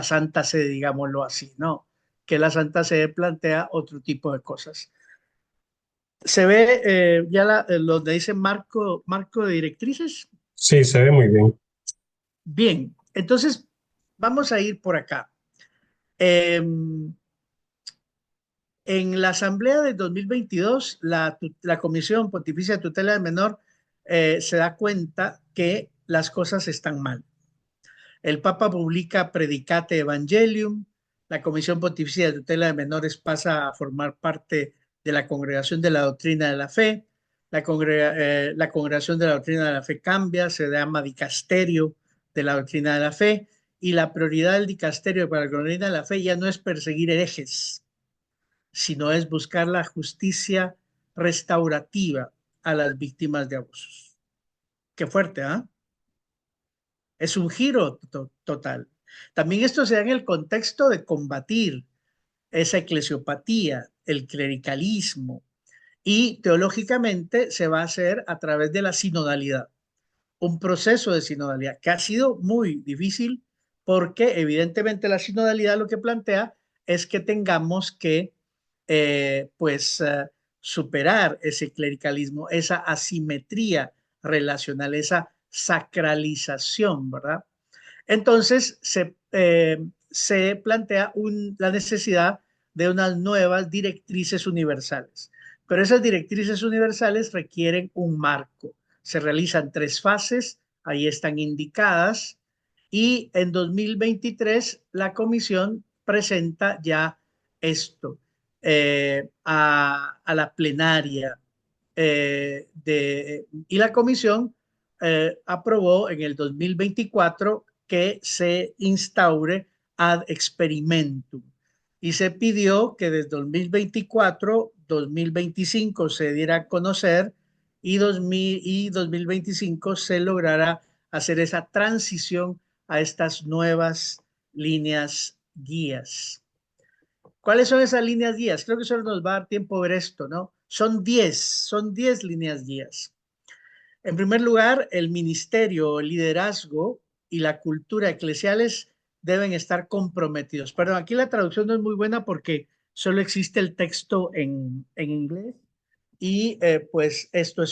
Santa Sede, digámoslo así, ¿no? Que la Santa Sede plantea otro tipo de cosas. Se ve ya donde dice marco de directrices. Sí, se ve muy bien. Bien, entonces vamos a ir por acá. En la Asamblea de 2022, la Comisión Pontificia de Tutela del Menor se da cuenta que las cosas están mal. El Papa publica Predicate Evangelium, la Comisión Pontificia de Tutela de Menores pasa a formar parte de la Congregación de la Doctrina de la Fe, la Congregación de la Doctrina de la Fe cambia, se llama Dicasterio de la Doctrina de la Fe, y la prioridad del Dicasterio para la Doctrina de la Fe ya no es perseguir herejes, sino es buscar la justicia restaurativa a las víctimas de abusos. Qué fuerte, ¿ah? Es un giro total. También esto se da en el contexto de combatir esa eclesiopatía, el clericalismo, y teológicamente se va a hacer a través de la sinodalidad, un proceso de sinodalidad que ha sido muy difícil porque evidentemente la sinodalidad lo que plantea es que tengamos que superar ese clericalismo, esa asimetría relacional, esa sacralización, ¿verdad? Entonces se plantea la necesidad de unas nuevas directrices universales, pero esas directrices universales requieren un marco. Se realizan 3 fases, ahí están indicadas, y en 2023 la Comisión presenta ya esto a la plenaria y la Comisión aprobó en el 2024 que se instaure ad experimentum y se pidió que desde 2024, 2025 se diera a conocer y 2025 se lograra hacer esa transición a estas nuevas líneas guías. ¿Cuáles son esas líneas guías? Creo que solo nos va a dar tiempo a ver esto, ¿no? Son 10 líneas guías. En primer lugar, el ministerio, el liderazgo y la cultura eclesiales deben estar comprometidos. Perdón, aquí la traducción no es muy buena porque solo existe el texto en inglés y pues eso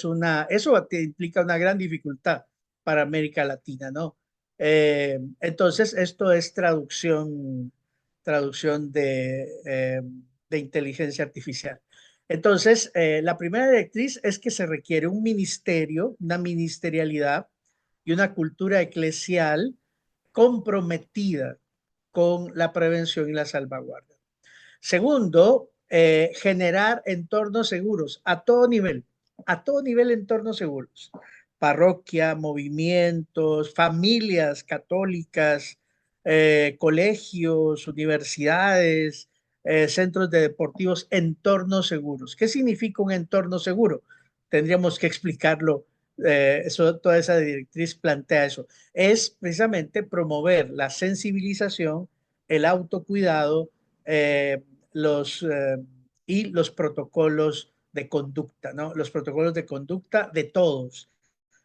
implica una gran dificultad para América Latina, ¿no? Entonces, esto es traducción de inteligencia artificial. Entonces, la primera directriz es que se requiere un ministerio, una ministerialidad y una cultura eclesial comprometida con la prevención y la salvaguardia. Segundo, generar entornos seguros a todo nivel entornos seguros. Parroquia, movimientos, familias católicas, colegios, universidades, centros de deportivos, entornos seguros. ¿Qué significa un entorno seguro? Tendríamos que explicarlo. Toda esa directriz plantea eso. Es precisamente promover la sensibilización, el autocuidado, y los protocolos de conducta, ¿no? Los protocolos de conducta de todos.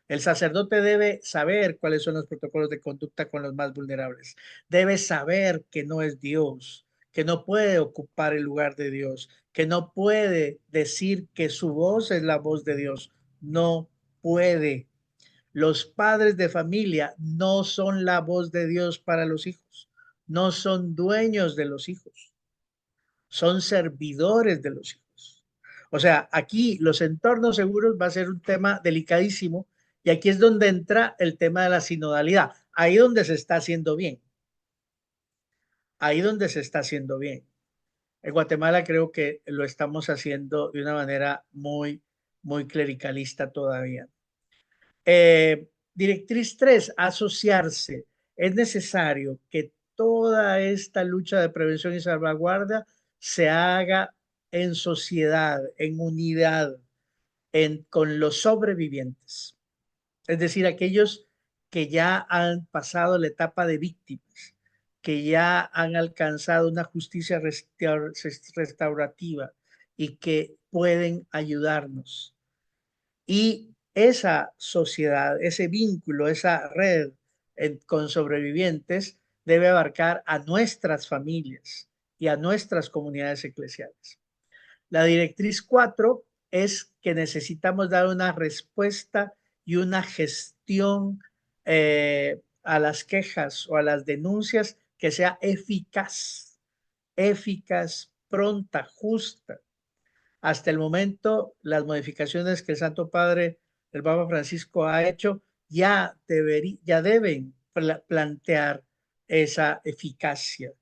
El sacerdote debe saber cuáles son los protocolos de conducta con los más vulnerables. Debe saber que no es Dios, que no puede ocupar el lugar de Dios, que no puede decir que su voz es la voz de Dios. No puede. Los padres de familia no son la voz de Dios para los hijos. No son dueños de los hijos. Son servidores de los hijos. O sea, aquí los entornos seguros va a ser un tema delicadísimo y aquí es donde entra el tema de la sinodalidad. Ahí donde se está haciendo bien. Ahí donde se está haciendo bien. En Guatemala creo que lo estamos haciendo de una manera muy, muy clericalista todavía. Directriz 3, asociarse. Es necesario que toda esta lucha de prevención y salvaguardia se haga en sociedad, en unidad, con los sobrevivientes. Es decir, aquellos que ya han pasado la etapa de víctimas, que ya han alcanzado una justicia restaurativa y que pueden ayudarnos. Y esa sociedad, ese vínculo, esa red con sobrevivientes debe abarcar a nuestras familias y a nuestras comunidades eclesiales. La directriz 4 es que necesitamos dar una respuesta y una gestión a las quejas o a las denuncias que sea eficaz, pronta, justa. Hasta el momento, las modificaciones que el Santo Padre, el Papa Francisco, ha hecho ya deben plantear esa eficacia,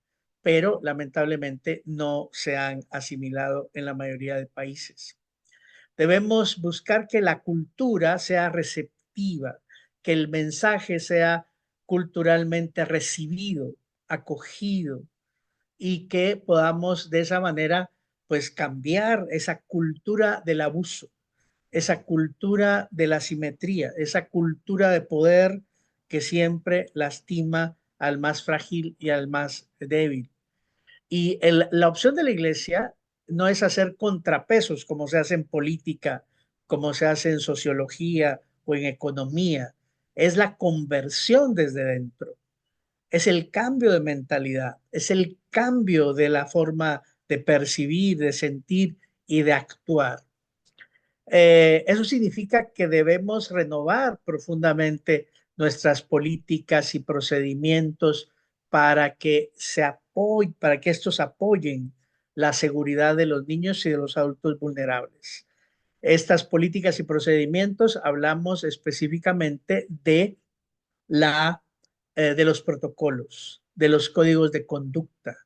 pero lamentablemente no se han asimilado en la mayoría de países. Debemos buscar que la cultura sea receptiva, que el mensaje sea culturalmente recibido, acogido, y que podamos de esa manera pues cambiar esa cultura del abuso, esa cultura de la asimetría, esa cultura de poder que siempre lastima al más frágil y al más débil. Y la opción de la iglesia no es hacer contrapesos como se hace en política, como se hace en sociología o en economía. Es la conversión desde dentro. Es el cambio de mentalidad, es el cambio de la forma de percibir, de sentir y de actuar. Eso significa que debemos renovar profundamente nuestras políticas y procedimientos para que estos apoyen la seguridad de los niños y de los adultos vulnerables. Estas políticas y procedimientos hablamos específicamente de los protocolos, de los códigos de conducta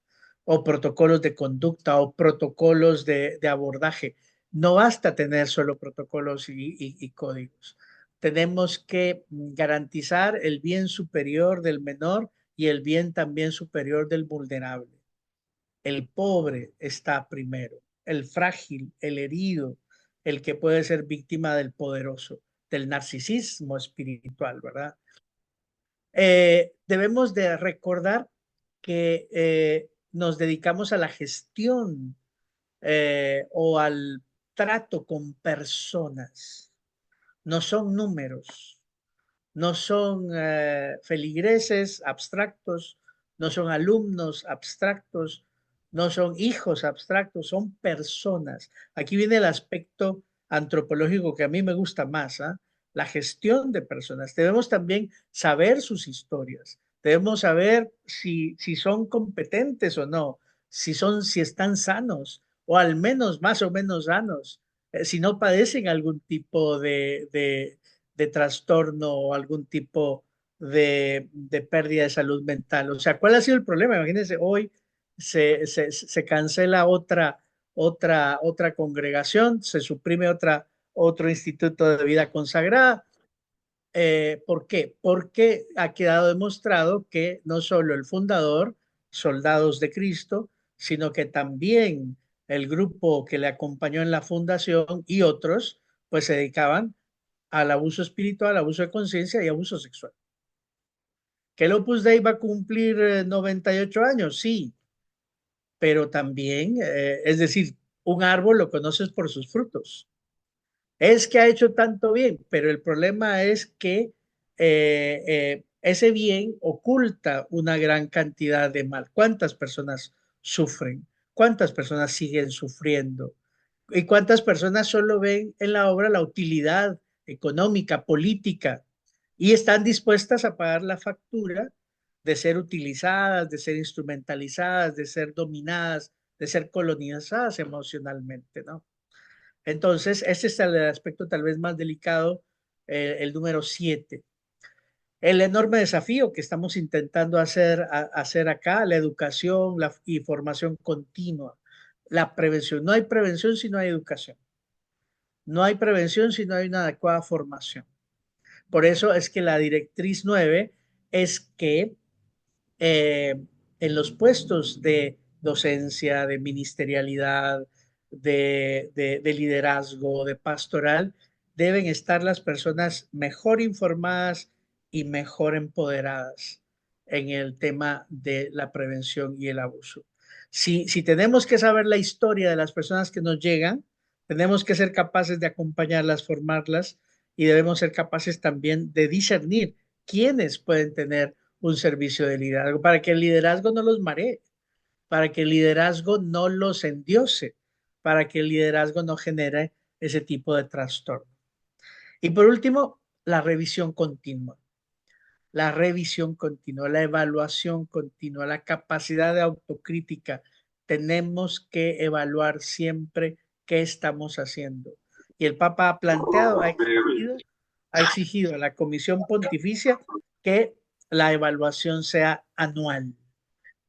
o protocolos de conducta o protocolos de abordaje. No basta tener solo protocolos y códigos. Tenemos que garantizar el bien superior del menor y el bien también superior del vulnerable. El pobre está primero, el frágil, el herido, el que puede ser víctima del poderoso, del narcisismo espiritual, ¿verdad? Debemos de recordar que nos dedicamos a la gestión o al trato con personas. No son números, no son feligreses abstractos, no son alumnos abstractos, no son hijos abstractos, son personas. Aquí viene el aspecto antropológico que a mí me gusta más, ¿eh? La gestión de personas. Debemos también saber sus historias, debemos saber si son competentes o no, si están sanos o al menos más o menos sanos, si no padecen algún tipo de trastorno o algún tipo de pérdida de salud mental. O sea, ¿cuál ha sido el problema? Imagínense, hoy se cancela otra congregación, se suprime otro instituto de vida consagrada. ¿Por qué? Porque ha quedado demostrado que no solo el fundador, Soldados de Cristo, sino que también el grupo que le acompañó en la fundación y otros, pues se dedicaban al abuso espiritual, abuso de conciencia y abuso sexual. ¿Que el Opus Dei va a cumplir 98 años? Sí, pero también, es decir, un árbol lo conoces por sus frutos. Es que ha hecho tanto bien, pero el problema es que ese bien oculta una gran cantidad de mal. ¿Cuántas personas sufren? ¿Cuántas personas siguen sufriendo? ¿Y cuántas personas solo ven en la obra la utilidad económica, política, y están dispuestas a pagar la factura de ser utilizadas, de ser instrumentalizadas, de ser dominadas, de ser colonizadas emocionalmente, ¿no? Entonces, ese es el aspecto tal vez más delicado, el número 7. El enorme desafío que estamos intentando hacer acá, la educación y formación continua, la prevención. No hay prevención si no hay educación. No hay prevención si no hay una adecuada formación. Por eso es que la directriz 9 es que en los puestos de docencia, de ministerialidad, de liderazgo, de pastoral, deben estar las personas mejor informadas y mejor empoderadas en el tema de la prevención y el abuso. Si tenemos que saber la historia de las personas que nos llegan, tenemos que ser capaces de acompañarlas, formarlas, y debemos ser capaces también de discernir quiénes pueden tener un servicio de liderazgo, para que el liderazgo no los maree, para que el liderazgo no los endiose, para que el liderazgo no genere ese tipo de trastorno. Y por último, la revisión continua. La revisión continua, la evaluación continua, la capacidad de autocrítica. Tenemos que evaluar siempre qué estamos haciendo. Y el Papa ha planteado, ha exigido a la Comisión Pontificia que la evaluación sea anual.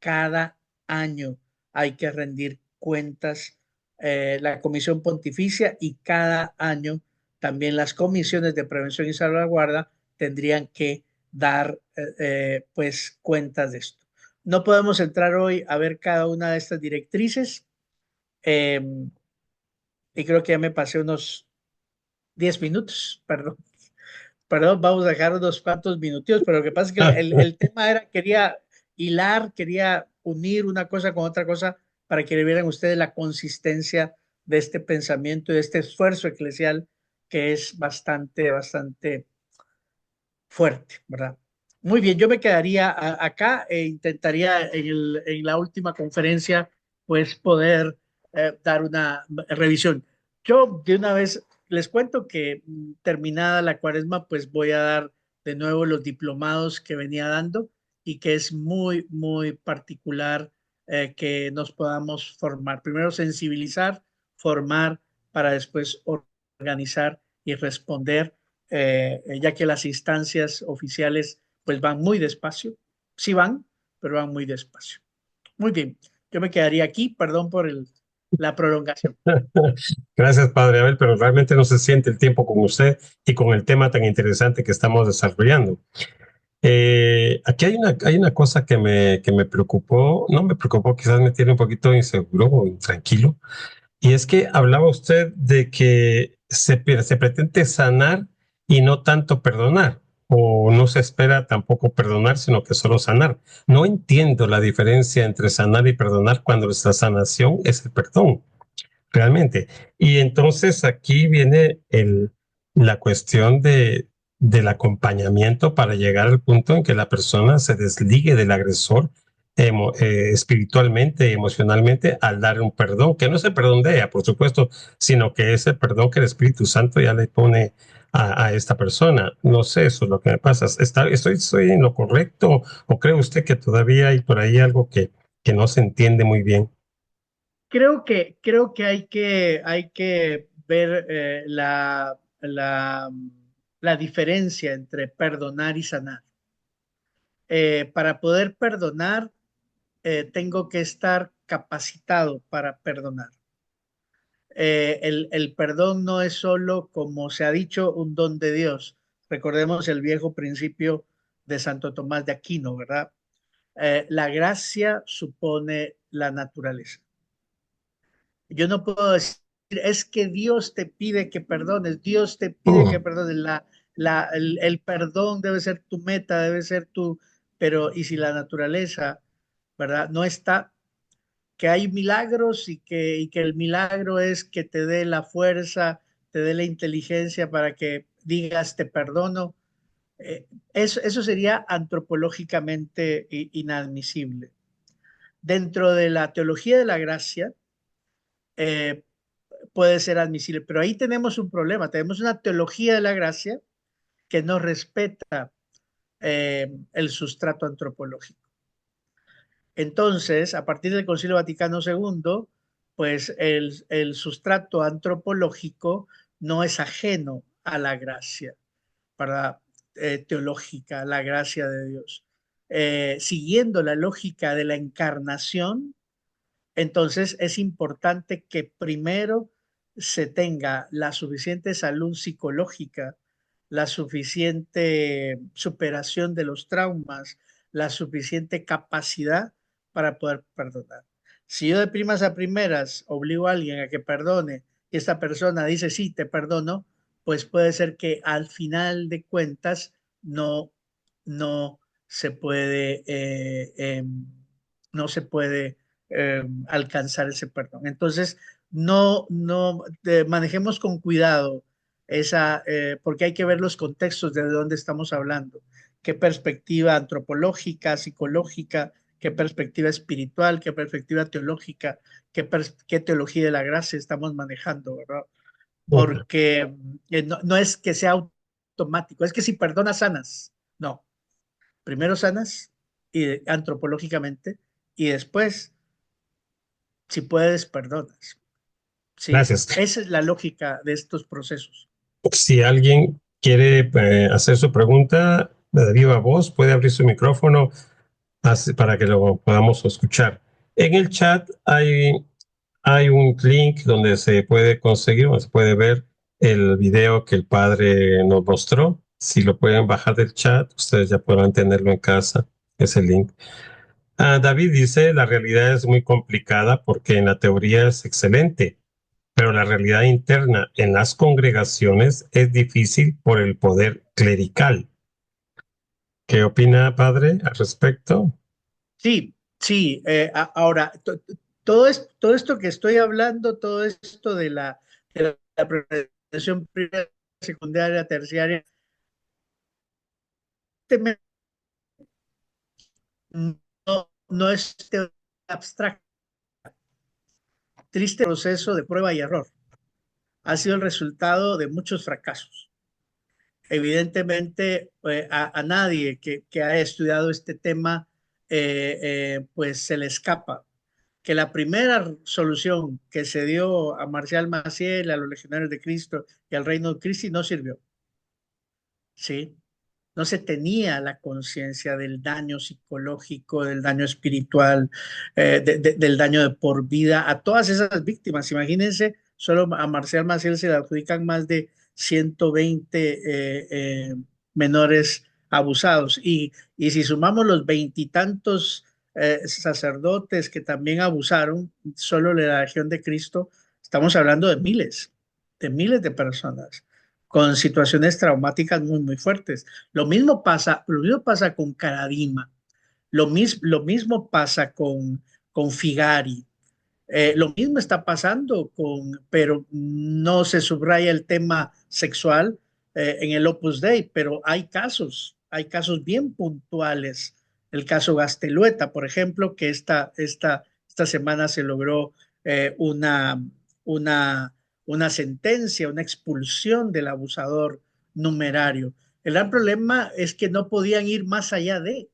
Cada año hay que rendir cuentas la Comisión Pontificia, y cada año también las comisiones de prevención y salvaguarda tendrían que dar pues cuentas de esto. No podemos entrar hoy a ver cada una de estas directrices, y creo que ya me pasé unos 10 minutos, perdón, vamos a dejar unos cuantos minutos, pero lo que pasa es que el tema era, quería hilar, quería unir una cosa con otra cosa para que le vieran ustedes la consistencia de este pensamiento y de este esfuerzo eclesial que es bastante fuerte, ¿verdad? Muy bien, yo me quedaría acá e intentaría en la última conferencia pues poder dar una revisión. Yo de una vez les cuento que terminada la cuaresma pues voy a dar de nuevo los diplomados que venía dando, y que es muy particular que nos podamos formar. Primero sensibilizar, formar, para después organizar y responder, ya que las instancias oficiales pues van muy despacio. Sí van, pero van muy despacio. Muy bien, yo me quedaría aquí, perdón por la prolongación. Gracias, Padre Abel, pero realmente no se siente el tiempo con usted y con el tema tan interesante que estamos desarrollando. Aquí hay una cosa que me preocupó, no me preocupó, quizás me tiene un poquito inseguro o intranquilo, y es que hablaba usted de que se pretende sanar y no tanto perdonar. o no se espera tampoco perdonar, sino que solo sanar. No entiendo la diferencia entre sanar y perdonar cuando nuestra sanación es el perdón, realmente. Y entonces aquí viene la cuestión del acompañamiento para llegar al punto en que la persona se desligue del agresor espiritualmente y emocionalmente al dar un perdón, que no es el perdón de ella, por supuesto, sino que es el perdón que el Espíritu Santo ya le pone a esta persona. No sé, eso es lo que me pasa. ¿Estoy en lo correcto o cree usted que todavía hay por ahí algo que no se entiende muy bien? Creo que hay que ver la diferencia entre perdonar y sanar. Para poder perdonar, tengo que estar capacitado para perdonar. El perdón no es solo, como se ha dicho, un don de Dios. Recordemos el viejo principio de Santo Tomás de Aquino, ¿verdad? La gracia supone la naturaleza. Yo no puedo decir, es que Dios te pide que perdones, Dios te pide que perdones. El perdón debe ser tu meta, debe ser tu, pero ¿y si la naturaleza, verdad, no está? Que hay milagros y que el milagro es que te dé la fuerza, te dé la inteligencia para que digas te perdono. Eso sería antropológicamente inadmisible. Dentro de la teología de la gracia, eh, puede ser admisible, pero ahí tenemos un problema, tenemos una teología de la gracia que no respeta el sustrato antropológico. Entonces, a partir del Concilio Vaticano II, pues el sustrato antropológico no es ajeno a la gracia teológica, la gracia de Dios. Siguiendo la lógica de la encarnación, entonces es importante que primero se tenga la suficiente salud psicológica, la suficiente superación de los traumas, la suficiente capacidad para poder perdonar. Si yo de primas a primeras obligo a alguien a que perdone y esta persona dice sí, te perdono, pues puede ser que al final de cuentas no se puede, no se puede alcanzar ese perdón. Entonces, manejemos con cuidado porque hay que ver los contextos de dónde estamos hablando, qué perspectiva antropológica, psicológica, qué perspectiva espiritual, qué perspectiva teológica, qué teología de la gracia estamos manejando, ¿verdad? Porque no es que sea automático, es que si perdonas sanas, no. Primero sanas y antropológicamente y después, si puedes, perdonas. Sí, Gracias. esa es la lógica de estos procesos. Si alguien quiere hacer su pregunta de viva voz, puede abrir su micrófono para que lo podamos escuchar. En el chat hay un link donde se puede conseguir, donde se puede ver el video que el padre nos mostró. Si lo pueden bajar del chat, ustedes ya podrán tenerlo en casa, ese link. David dice, la realidad es muy complicada porque en la teoría es excelente, pero la realidad interna en las congregaciones es difícil por el poder clerical. ¿Qué opina, padre, al respecto? Sí, sí. Ahora, todo esto que estoy hablando, todo esto de la preparación primaria, secundaria, terciaria, no es teoría abstracta. Triste proceso de prueba y error. Ha sido el resultado de muchos fracasos. Evidentemente, a nadie que ha estudiado este tema, pues se le escapa que la primera solución que se dio a Marcial Maciel, a los Legionarios de Cristo y al Reino de Cristo no sirvió. ¿Sí? No se tenía la conciencia del daño psicológico, del daño espiritual, del daño de por vida a todas esas víctimas. Imagínense, solo a Marcial Maciel se le adjudican más de 120 menores abusados. Y si sumamos los veintitantos sacerdotes que también abusaron, solo de la Legión de Cristo, estamos hablando de miles de personas con situaciones traumáticas muy, muy fuertes. Lo mismo pasa con Karadima, lo mismo pasa con Figari. Lo mismo está pasando pero no se subraya el tema sexual en el Opus Dei, pero hay casos bien puntuales. El caso Gastelueta, por ejemplo, que esta semana se logró eh, una, una, una sentencia, una expulsión del abusador numerario. El gran problema es que no podían ir más allá de.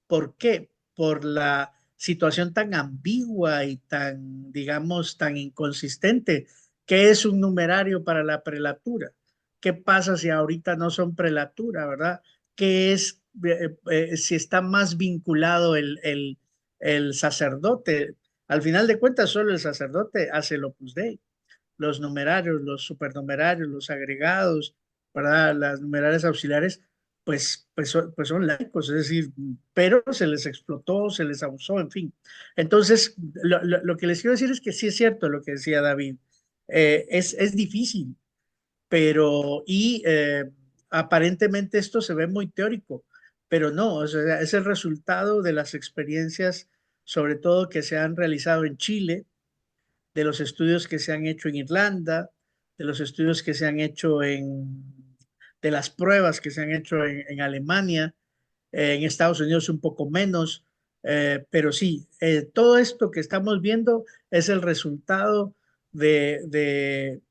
¿Por qué? Por la situación tan ambigua y tan, digamos, tan inconsistente. ¿Qué es un numerario para la prelatura? ¿Qué pasa si ahorita no son prelatura, verdad? ¿Qué es si está más vinculado el sacerdote? Al final de cuentas, solo el sacerdote hace el Opus Dei. Los numerarios, los supernumerarios, los agregados, ¿verdad? Las numerarias auxiliares, pues son laicos, es decir, pero se les explotó, se les abusó, en fin. Entonces, lo que les quiero decir es que sí es cierto lo que decía David. Es difícil, pero aparentemente esto se ve muy teórico, pero no, o sea, es el resultado de las experiencias, sobre todo que se han realizado en Chile, de los estudios que se han hecho en Irlanda, de los estudios que se han hecho de las pruebas que se han hecho en Alemania, en Estados Unidos un poco menos, pero sí, todo esto que estamos viendo es el resultado de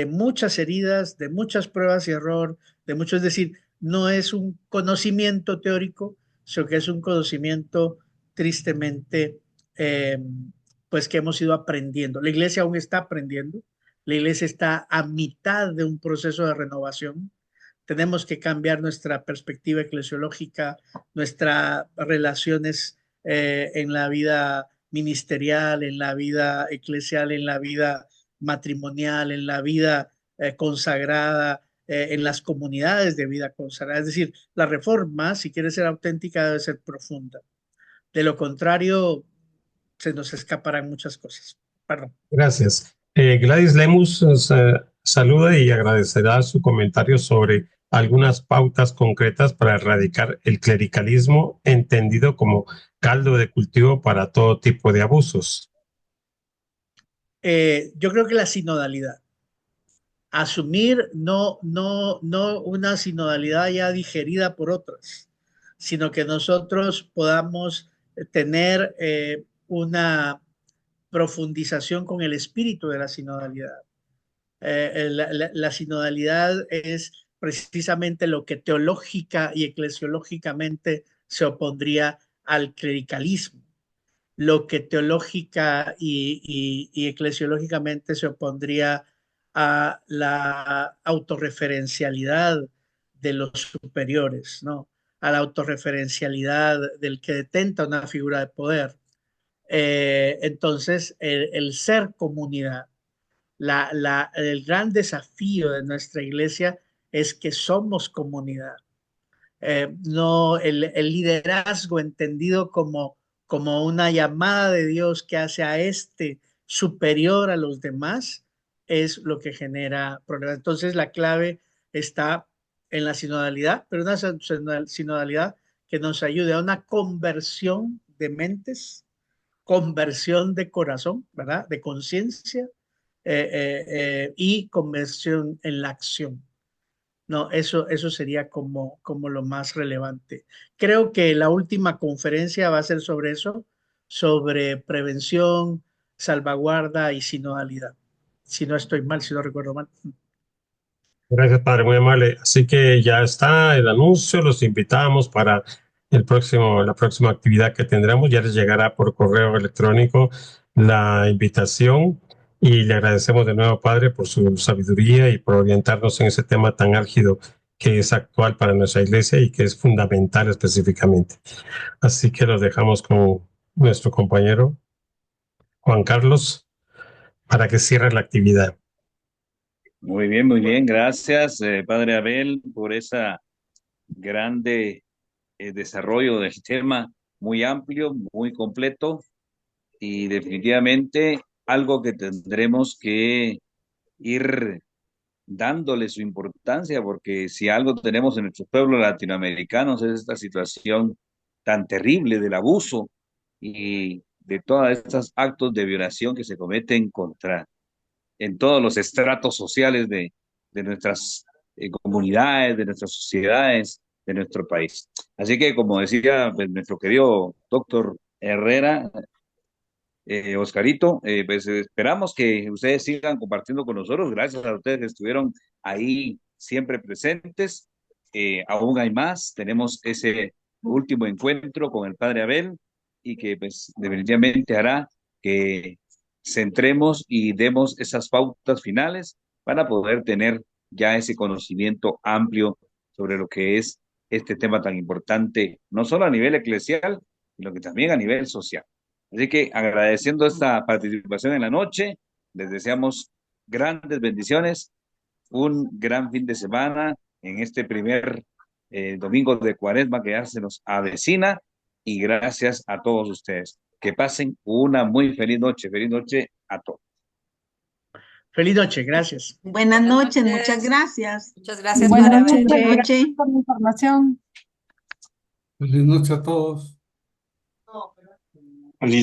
muchas heridas, de muchas pruebas y error, es decir, no es un conocimiento teórico, sino que es un conocimiento tristemente, pues que hemos ido aprendiendo. La iglesia aún está aprendiendo, la iglesia está a mitad de un proceso de renovación. Tenemos que cambiar nuestra perspectiva eclesiológica, nuestras relaciones en la vida ministerial, en la vida eclesial, en la vida matrimonial, en la vida consagrada, en las comunidades de vida consagrada. Es decir, la reforma, si quiere ser auténtica, debe ser profunda. De lo contrario, se nos escaparán muchas cosas. Perdón. Gracias. Gladys Lemus saluda y agradecerá su comentario sobre algunas pautas concretas para erradicar el clericalismo, entendido como caldo de cultivo para todo tipo de abusos. Yo creo que la sinodalidad. Asumir no una sinodalidad ya digerida por otras, sino que nosotros podamos tener una profundización con el espíritu de la sinodalidad. La sinodalidad es precisamente lo que teológica y eclesiológicamente se opondría al clericalismo, lo que teológica y eclesiológicamente se opondría a la autorreferencialidad de los superiores, ¿no? A la autorreferencialidad del que detenta una figura de poder. Entonces, el ser comunidad, el gran desafío de nuestra iglesia es que somos comunidad. No el liderazgo entendido como una llamada de Dios que hace a este superior a los demás es lo que genera problemas. Entonces la clave está en la sinodalidad, pero una sinodalidad que nos ayude a una conversión de mentes, conversión de corazón, ¿verdad? De conciencia y conversión en la acción. No, eso sería como lo más relevante. Creo que la última conferencia va a ser sobre eso, sobre prevención, salvaguarda y sinodalidad. Si no estoy mal, si no recuerdo mal. Gracias, padre, muy amable. Así que ya está el anuncio, los invitamos para la próxima actividad que tendremos. Ya les llegará por correo electrónico la invitación y le agradecemos de nuevo, padre, por su sabiduría y por orientarnos en ese tema tan álgido que es actual para nuestra iglesia y que es fundamental específicamente. Así que los dejamos con nuestro compañero Juan Carlos para que cierre la actividad. Muy bien, gracias, Padre Abel, por esa grande desarrollo del tema, muy amplio, muy completo y definitivamente algo que tendremos que ir dándole su importancia, porque si algo tenemos en nuestros pueblos latinoamericanos es esta situación tan terrible del abuso y de todos estos actos de violación que se cometen en todos los estratos sociales de nuestras comunidades, de nuestras sociedades, de nuestro país. Así que, como decía pues, nuestro querido doctor Herrera, Oscarito, pues esperamos que ustedes sigan compartiendo con nosotros. Gracias a ustedes que estuvieron ahí siempre presentes. Aún hay más. Tenemos ese último encuentro con el Padre Abel y que pues definitivamente hará que centremos y demos esas pautas finales para poder tener ya ese conocimiento amplio sobre lo que es este tema tan importante, no solo a nivel eclesial, sino que también a nivel social. Así que agradeciendo esta participación en la noche, les deseamos grandes bendiciones, un gran fin de semana en este primer domingo de Cuaresma que ya se nos avecina y gracias a todos ustedes. Que pasen una muy feliz noche a todos. Feliz noche, gracias. Buenas noches, muchas gracias. Muchas gracias, Buenas Padre noches. Abel. Buenas noches. Por la información. Feliz noche a todos. Feliz